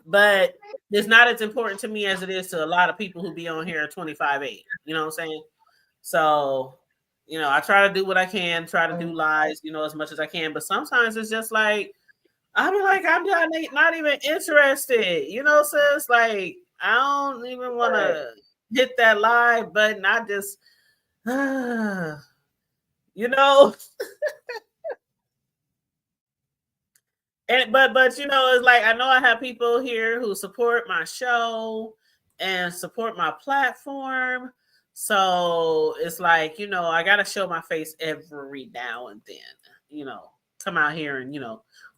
but it's not as important to me as it is to a lot of people who be on here 25/8. You know what I'm saying? So, I try to do what I can, try to do lives, as much as I can. But sometimes it's just like, I'm not even interested, sis. Like, I don't even want to hit that live button. I just, And but it's like I know I have people here who support my show and support my platform. So it's like, I gotta show my face every now and then, come out here and,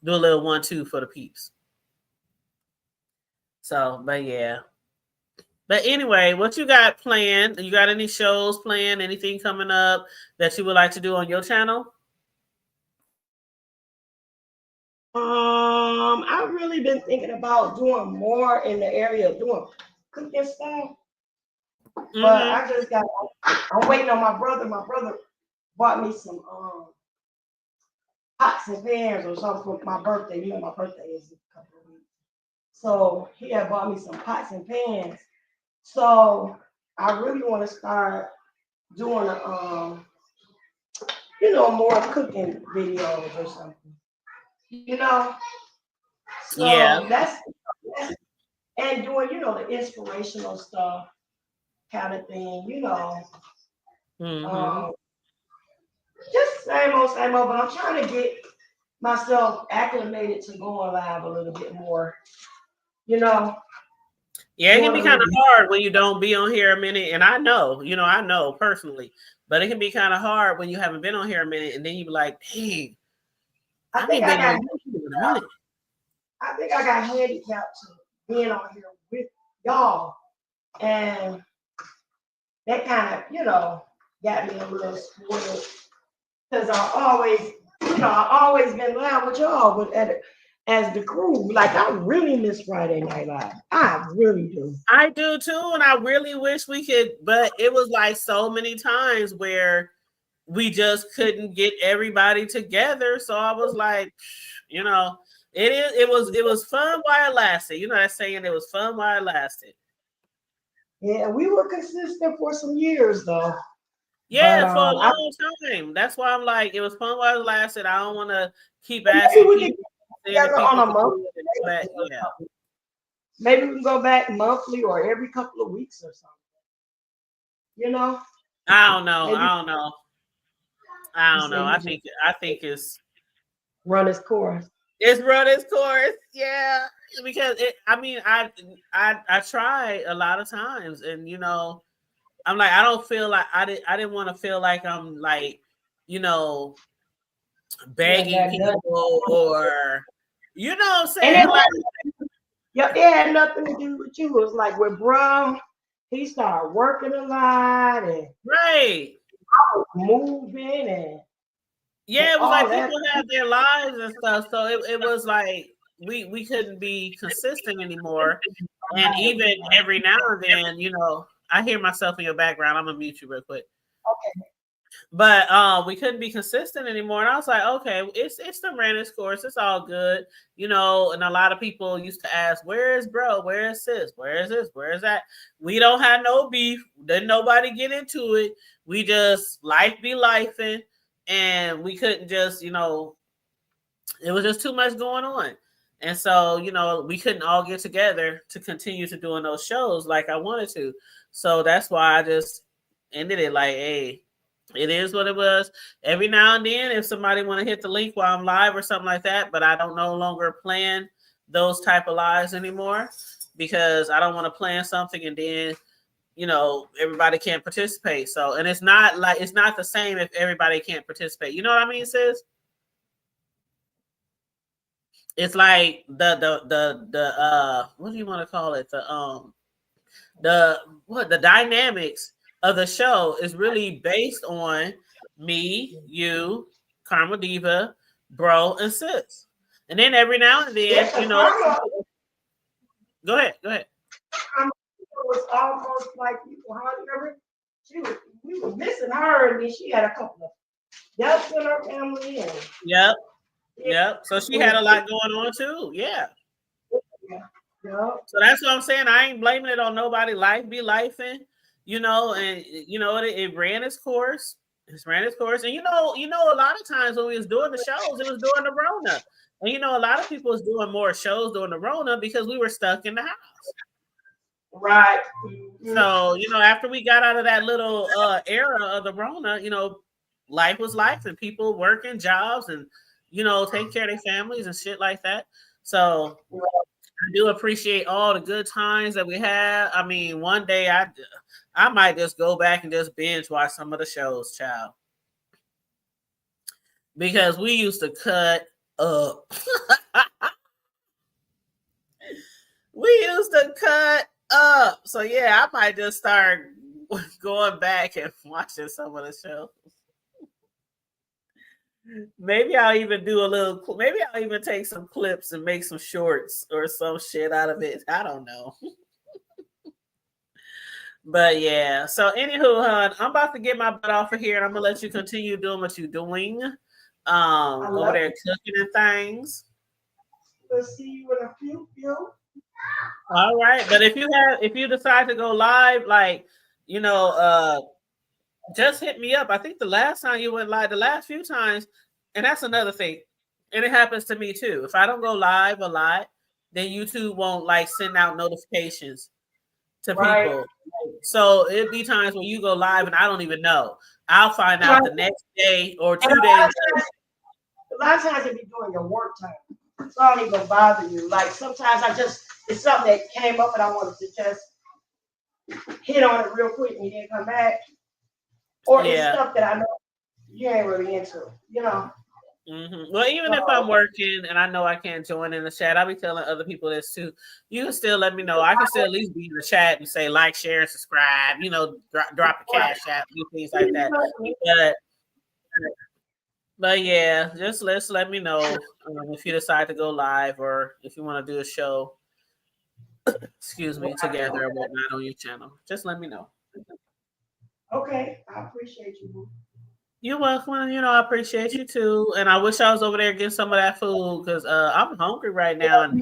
do a little 1-2 for the peeps. So, but yeah. But anyway, what you got planned? You got any shows planned? Anything coming up that you would like to do on your channel? I've really been thinking about doing more in the area of doing cooking stuff. But I'm waiting on my brother. My brother bought me some pots and pans or something for my birthday. My birthday is in a couple of weeks. So he had bought me some pots and pans. So I really want to start doing more cooking videos or something. So yeah, that's and doing, the inspirational stuff kind of thing, just same old, but I'm trying to get myself acclimated to going live a little bit more, Yeah, it can be kind of hard when you don't be on here a minute. And I know personally, but it can be kind of hard when you haven't been on here a minute and then you be like, hey, I think I got handicapped to being on here with y'all. And that kind of, got me a little spoiled. Because I always been live with y'all as the crew. Like, I really miss Friday Night Live. I really do. I do too. And I really wish we could, but it was like so many times where we just couldn't get everybody together. So I was like, it was fun while it lasted. You know that saying, it was fun while it lasted. Yeah, we were consistent for some years though. Yeah, but, for a long time. That's why I'm like, it was fun while it lasted. I don't want to keep asking people on a month. Yeah. Maybe we can go back monthly or every couple of weeks or something. I don't know. I think it's run its course. It's run its course. Yeah, because I try a lot of times, and I'm like, I don't feel like I didn't want to feel like I'm like, you know, begging people or you know what I'm saying? And it had nothing to do with you. It was like with Brum, he started working a lot and right. I was moving and yeah, it was like that. people have their lives and stuff. So it was like we couldn't be consistent anymore. And even every now and then, you know, I hear myself in your background. I'm gonna mute you real quick. Okay. But we couldn't be consistent anymore. And I was like, okay, it's the ran its course. It's all good. You know, and a lot of people used to ask, where is bro? Where is sis? Where is this? Where is that? We don't have no beef. Didn't nobody get into it. We just life be lifing. And we couldn't just, you know, it was just too much going on. And so, you know, we couldn't all get together to continue to doing those shows like I wanted to. So that's why I just ended it like, hey, it is what it was. Every now and then, if somebody want to hit the link while I'm live or something like that, but I don't no longer plan those type of lives anymore because I don't want to plan something and then, you know, everybody can't participate. So, and it's not the same if everybody can't participate. You know what I mean, sis? It's like the what do you want to call it? The dynamics of the show is really based on me, you, Karma Diva, bro, and sis. And then every now and then, you know, go ahead. It was almost like we were missing her, and then she had a couple of deaths in her family. And Yep. So she had a lot going on too. Yeah. So that's what I'm saying. I ain't blaming it on nobody. Life be lifing, you know, and you know it ran its course. It's ran its course, and you know, a lot of times when we was doing the shows, it was during the Rona, and you know, a lot of people was doing more shows during the Rona because we were stuck in the house. Right. So you know, after we got out of that little era of the Rona, you know, life was life, and people working jobs and you know taking care of their families and shit like that. So. I do appreciate all the good times that we have. I mean, one day I might just go back and just binge watch some of the shows, child. Because we used to cut up. We used to cut up. So yeah, I might just start going back and watching some of the shows. Maybe I'll even do a little. Maybe I'll even take some clips and make some shorts or some shit out of it. I don't know. But yeah. So anywho, hon, I'm about to get my butt off of here, and I'm gonna let you continue doing what you're doing. Over there cooking and things. We'll see you in a few. All right, but if you decide to go live, like you know, just hit me up. I think the last time you went live, the last few times, and that's another thing. And it happens to me too. If I don't go live a lot, then YouTube won't like send out notifications to people. So it'd be times when you go live and I don't even know. I'll find out the next day or 2 days. A lot of times it be during your work time. So I don't even bother you. Like sometimes it's something that came up and I wanted to just hit on it real quick and you didn't come back. Or it's stuff that I know you ain't really into, you know. Mm-hmm. Well, even if I'm working and I know I can't join in the chat, I'll be telling other people this too. You can still let me know. I can still at least be in the chat and say like, share, and subscribe. You know, drop a cash app, things like that. But yeah, just let me know if you decide to go live or if you want to do a show. Excuse me, together or whatnot on your channel. Just let me know. Okay, I appreciate you. You're welcome. You know, I appreciate you too. And I wish I was over there getting some of that food because I'm hungry right now. And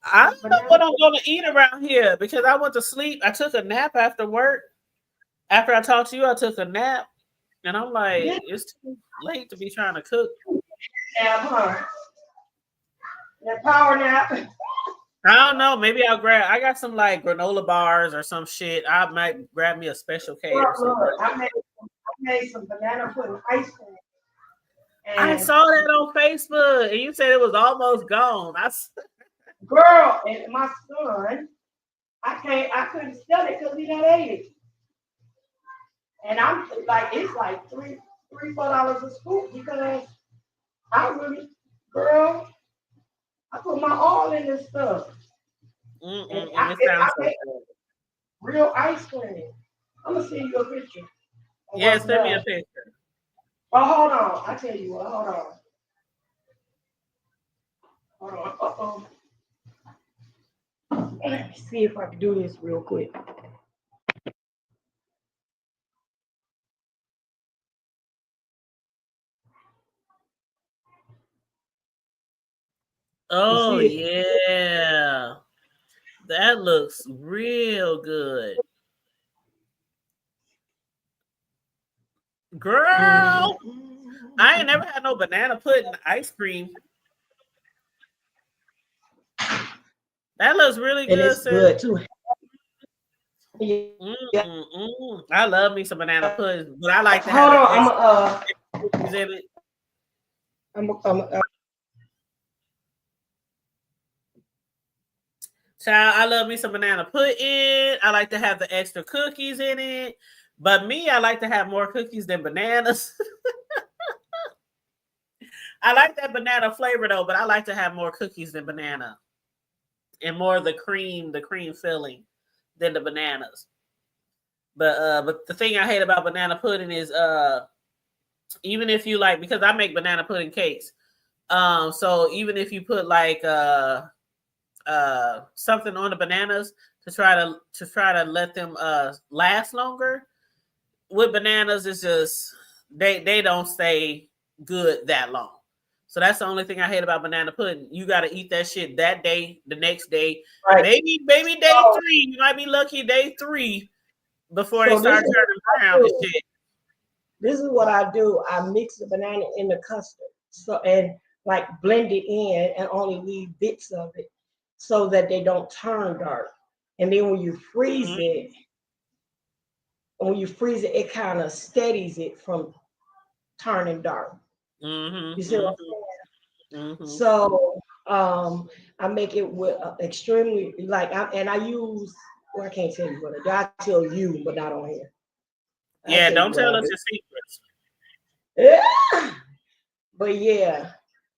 I don't know what I'm going to eat around here because I went to sleep. I took a nap after work. After I talked to you, I took a nap. And I'm like, it's too late to be trying to cook. That power nap. I don't know. Maybe I got some like granola bars or some shit. I might grab me a Special K or something. I made some banana pudding ice cream. I saw that on Facebook, and you said it was almost gone. Girl, and my son, I couldn't sell it because he not ate it. And I'm like, it's like $3-4 a scoop because I really, girl, I put my all in this stuff. And It sounds I so make good. real ice cream. I'm gonna send you a picture of Yeah, what's send me a left. picture. Oh, hold on. I tell you what. Hold on. Hold on. Let me see if I can do this real quick. You Oh see it? yeah, that looks real good, girl. I ain't never had no banana pudding ice cream. That looks really And good, it's sis. good too. Yeah. I love me some banana pudding, but I like to have Hold the on. extra cookies in it. I'm Child, I love me some banana pudding. I like to have the extra cookies in it. But me, I like to have more cookies than bananas. I like that banana flavor though, but I like to have more cookies than banana and more of the cream filling than the bananas. But the thing I hate about banana pudding is even if you like, because I make banana pudding cakes. So even if you put like something on the bananas to try to let them last longer, with bananas it's just they don't stay good that long. So that's the only thing I hate about banana pudding. You got to eat that shit that day, the next day, right. maybe day So, 3. You might be lucky day 3 before they so start turning brown and shit. this is what I do. I mix the banana in the custard. So and like blend it in and only leave bits of it so that they don't turn dark. And then Mm-hmm. when you freeze it, it kind of steadies it from turning dark. You Mm-hmm. see what I'm Mm-hmm. saying? Mm-hmm. So I make it with extremely and I use well, I can't tell you what I do. I tell you, but not on here. I Yeah, tell you don't what tell I us do. your secrets. Yeah. But yeah,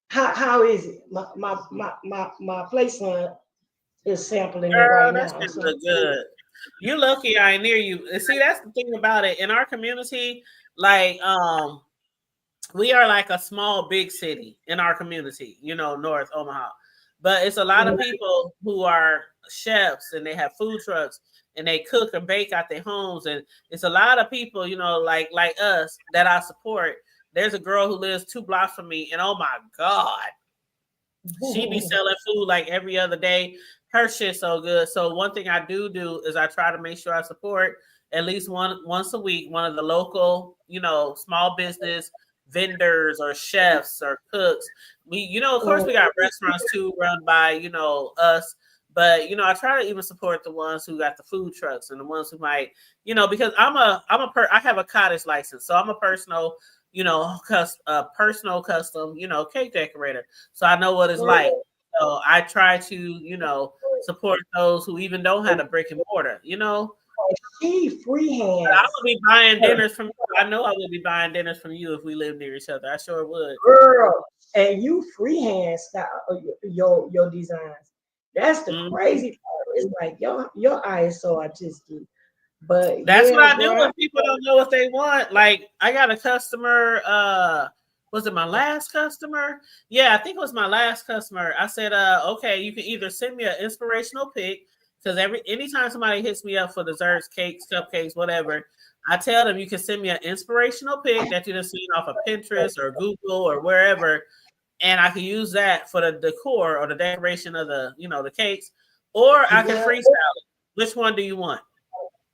how is it? My place son is sampling it right Girl, that now. shit So look good. You lucky I ain't near you. And see, that's the thing about it. In our community, like we are like a small big city in our community, North Omaha. But it's a lot of people who are chefs and they have food trucks and they cook and bake out their homes. And it's a lot of people, like us that I support. There's a girl who lives 2 blocks from me, and oh my God, she be selling food like every other day. Her shit so good. So one thing I do is I try to make sure I support at least once a week one of the local, small business vendors or chefs or cooks. We, of course, we got restaurants too run by us. But I try to even support the ones who got the food trucks and the ones who might, because I have a cottage license, so I'm a personal custom, cake decorator. So I know what it's like. So I try to, support those who even don't have a brick and mortar, she But I freehands would be buying dinners from you. I know I would be buying dinners from you if we lived near each other. I sure would. girl, and you freehand style your designs. That's the Mhm. crazy part. It's like your eye is so artistic. But That's what yeah, I do girl, when people don't know what they want. Like I got a customer, was it my last customer? Yeah, I think it was my last customer. I said, okay, you can either send me an inspirational pic, because anytime somebody hits me up for desserts, cakes, cupcakes, whatever, I tell them you can send me an inspirational pic that you just seen off of Pinterest or Google or wherever, and I can use that for the decor or the decoration of the cakes, or I can yeah. freestyle it. Which one do you want?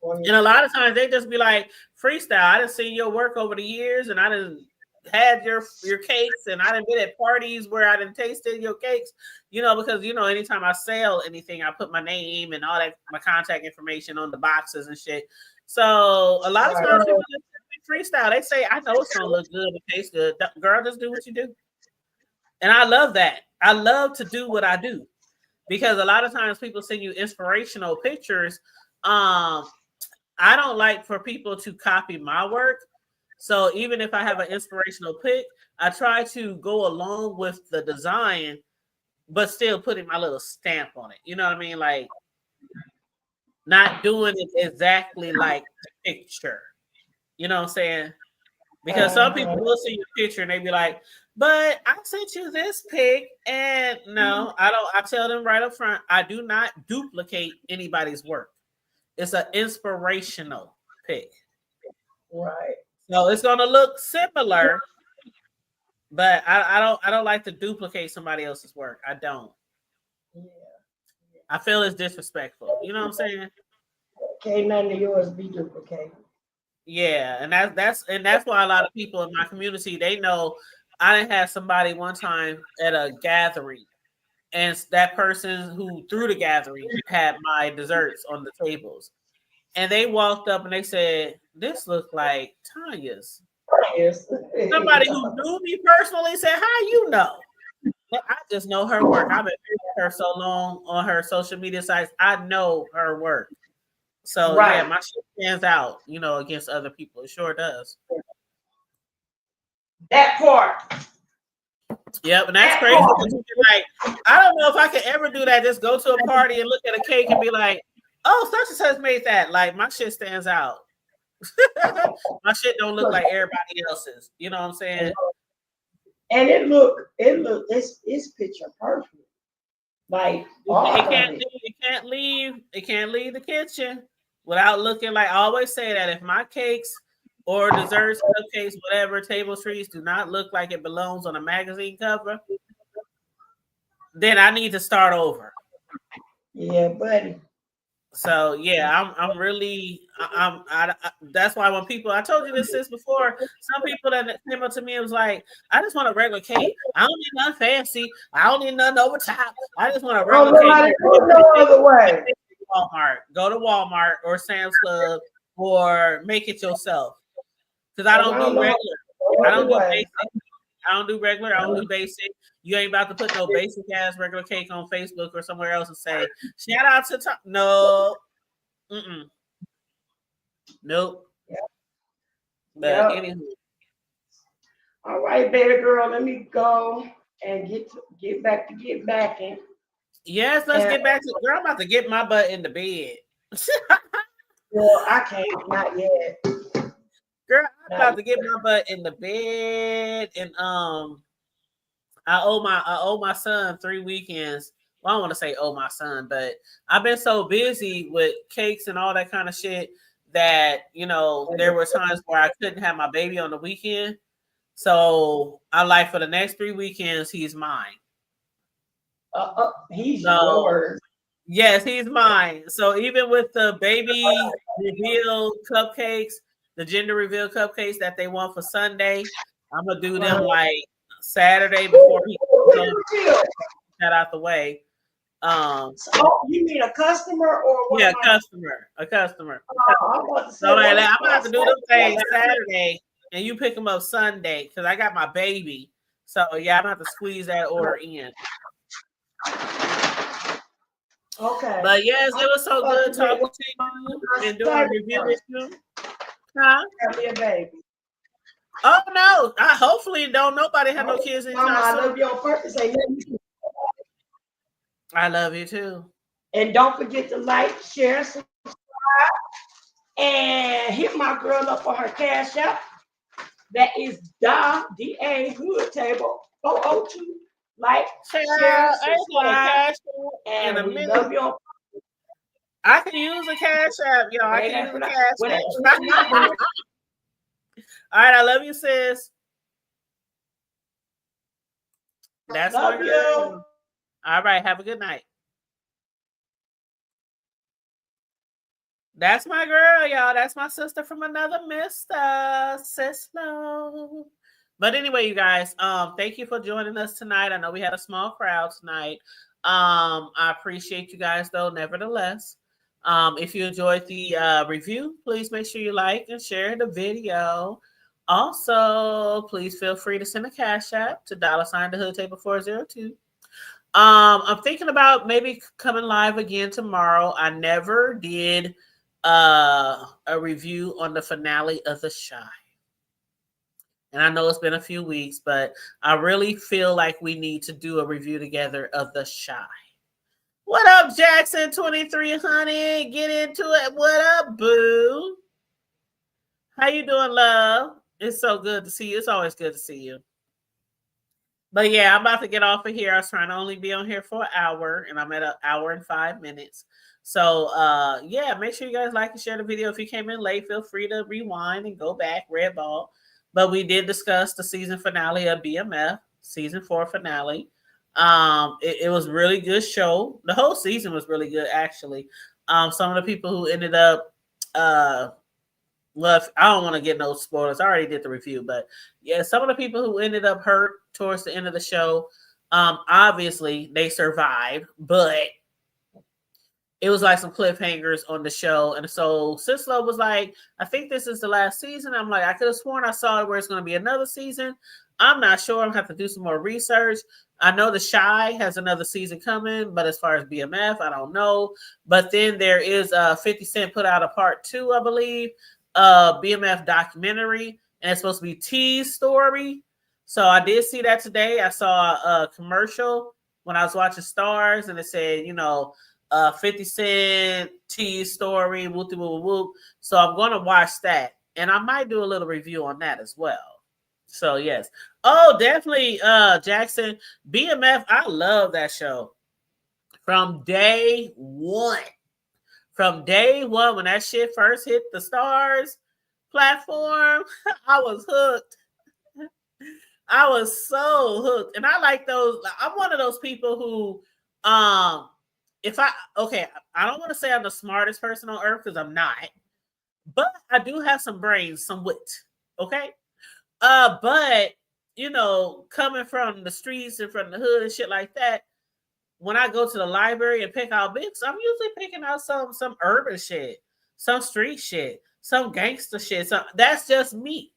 And a lot of times they just be like, freestyle. I didn't see your work over the years, and I didn't had your cakes, and I didn't been at parties where I didn't tasted your cakes, because anytime I sell anything, I put my name and all that, my contact information on the boxes and shit. So a lot of times people just freestyle. They say, I know it's gonna look good and taste good. Girl, just do what you do. And I love that. I love to do what I do, because a lot of times people send you inspirational pictures. Um, I don't like for people to copy my work. So even if I have an inspirational pic, I try to go along with the design, but still putting my little stamp on it. You know what I mean? Like not doing it exactly like the picture. You know what I'm saying? Because some people will see your picture and they be like, but I sent you this pic. And no, I don't. I tell them right up front, I do not duplicate anybody's work. It's an inspirational pic. Right. So it's gonna look similar, but I don't like to duplicate somebody else's work. I don't. Yeah. I feel it's disrespectful. You know what I'm saying? Can't none of yours be duplicated. Yeah, and that's why a lot of people in my community, they know I didn't have somebody one time at a gathering, and that person who threw the gathering had my desserts on the tables, and they walked up and they said, "This looks like Tanya's." Yes. Somebody who knew me personally said, "How you know?" Well, I just know her work. I've been with her so long on her social media sites. I know her work. So Right. yeah, my shit stands out, against other people. It sure does. That part. Yep, and that's crazy. Like, I don't know if I could ever do that. Just go to a party and look at a cake and be like, "Oh, such and such made that." Like my shit stands out. My shit don't look like everybody else's. You know what I'm saying? And it's picture perfect. Like it can't leave the kitchen without looking like. I always say that if my cakes or desserts, cupcakes, whatever, table trees do not look like it belongs on a magazine cover, then I need to start over. Yeah, buddy. So yeah, I'm really that's why when people, I told you this since before, some people that came up to me and was like, I just want a regular cake. I don't need nothing fancy. I don't need nothing over top. I just want a regular cake. No other way. Walmart. Go to Walmart or Sam's Club or make it yourself. Because I don't do regular. I don't do basic. I don't do regular. I don't do basic. You ain't about to put no basic ass regular cake on Facebook or somewhere else and say, shout out to Tom. No. Nope. Yeah. But anywho. All right, baby girl, let me go and get back in. Yes, let's get back to girl. I'm about to get my butt in the bed. Well, I can't, not yet. Girl, I'm about to get my butt in the bed, and I owe my son 3 weekends. Well, I don't want to say owe my son, but I've been so busy with cakes and all that kind of shit that there were times where I couldn't have my baby on the weekend. So I like for the next 3 weekends, he's mine. He's yours. Yes, he's mine. So even with the baby reveal cupcakes, the gender reveal cupcakes that they want for Sunday, I'm gonna do them like Saturday before he that out the way. So you mean a customer or what? Yeah, a customer. So I'm gonna have to do them things Saturday, and you pick them up Sunday because I got my baby. So yeah, I'm gonna have to squeeze that order in. Okay. But yes, it was so good talking to you and doing a review with you. Huh? Have me a baby. Oh no! Hopefully don't nobody have no kids in Mama, I love you on purpose. I love you too. And don't forget to like, share, subscribe, and hit my girl up on her Cash App. That is DA Hood Table 402. Like, share, subscribe, and we love you on. I can use a Cash App, I can use a Cash App. All right, I love you, sis. That's love my you. girl. All right, have a good night. That's my girl, y'all. That's my sister from another Mr. Sislo. But anyway, you guys, thank you for joining us tonight. I know we had a small crowd tonight. I appreciate you guys, though, nevertheless. If you enjoyed the review, please make sure you like and share the video. Also, please feel free to send a Cash App to $TheHoodTable402. I'm thinking about maybe coming live again tomorrow. I never did a review on the finale of The Shy. And I know it's been a few weeks, but I really feel like we need to do a review together of The Shy. What up, Jackson 2300? Get into it. What up, boo? How you doing, love? It's so good to see you. It's always good to see you. But yeah, I'm about to get off of here. I was trying to only be on here for an hour, and I'm at an hour and 5 minutes. So yeah, make sure you guys like and share the video. If you came in late, feel free to rewind and go back, red ball. But we did discuss the season finale of BMF, season 4 finale. It was really good show. The whole season was really good, actually. Some of the people who ended up well, I don't want to get no spoilers. I already did the review, but yeah, some of the people who ended up hurt towards the end of the show, obviously they survived, but it was like some cliffhangers on the show. And so Sislo was like, I think this is the last season. I'm like, I could have sworn I saw it where it's going to be another season. I'm not sure. I'm going to have to do some more research. I know The Shy has another season coming, but as far as BMF, I don't know. But then there is 50 Cent put out a part 2, I believe, BMF documentary, and it's supposed to be T's story. So I did see that today. I saw a commercial when I was watching Stars, and it said, 50 Cent T's story, whoop whoop whoop. So I'm going to watch that, and I might do a little review on that as well. So yes. Oh, definitely, Jackson. BMF, I love that show. From day one. From day one, when that shit first hit the Stars platform, I was hooked. I was so hooked. And I like those. I'm one of those people who, I don't want to say I'm the smartest person on earth because I'm not, but I do have some brains, some wit. Okay. But coming from the streets and from the hood and shit like that, when I go to the library and pick out books, I'm usually picking out some urban shit, some street shit, some gangster shit. That's just me.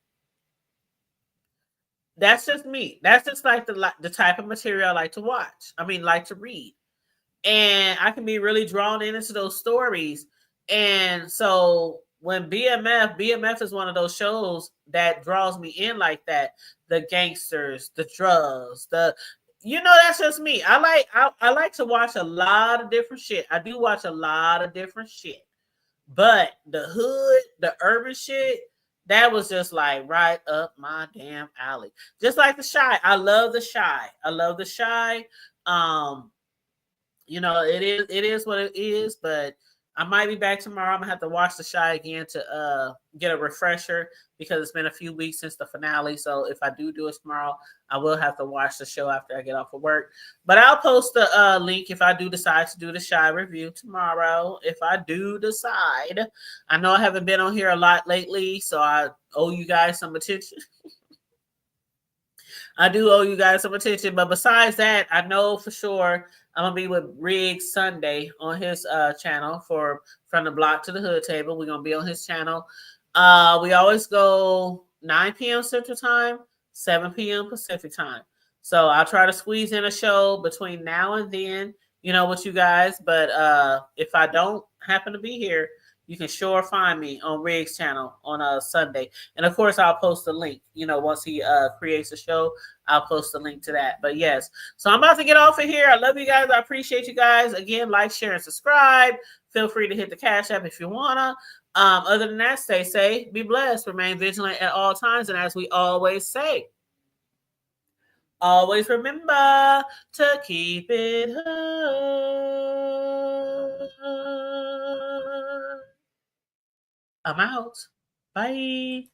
That's just me. That's just like the type of material I like to watch. Like to read. And I can be really drawn into those stories. And so when BMF is one of those shows that draws me in like that. The gangsters, the drugs, that's just me. I like to watch a lot of different shit. I do watch a lot of different shit. But the hood, the urban shit, that was just like right up my damn alley. Just like The Shy. I love The Shy. It is what it is, but I might be back tomorrow. I'm gonna have to watch The Shy again to get a refresher because it's been a few weeks since the finale. So if I do it tomorrow, I will have to watch the show after I get off of work. But I'll post the link if I do decide to do The Shy review tomorrow. If I do decide, I know I haven't been on here a lot lately, so I owe you guys some attention. I do owe you guys some attention, but besides that, I know for sure I'm gonna be with Riggs Sunday on his channel for From the Block to the Hood Table. We're gonna be on his channel. We always go 9 p.m. Central Time, 7 p.m. Pacific Time. So I'll try to squeeze in a show between now and then, with you guys. But if I don't happen to be here, you can sure find me on Riggs' channel on a Sunday. And of course, I'll post the link. Once he creates a show, I'll post the link to that. But yes, so I'm about to get off of here. I love you guys. I appreciate you guys. Again, like, share, and subscribe. Feel free to hit the Cash App if you wanna. Other than that, stay safe, be blessed, remain vigilant at all times. And as we always say, always remember to keep it hood. I'm out. Bye.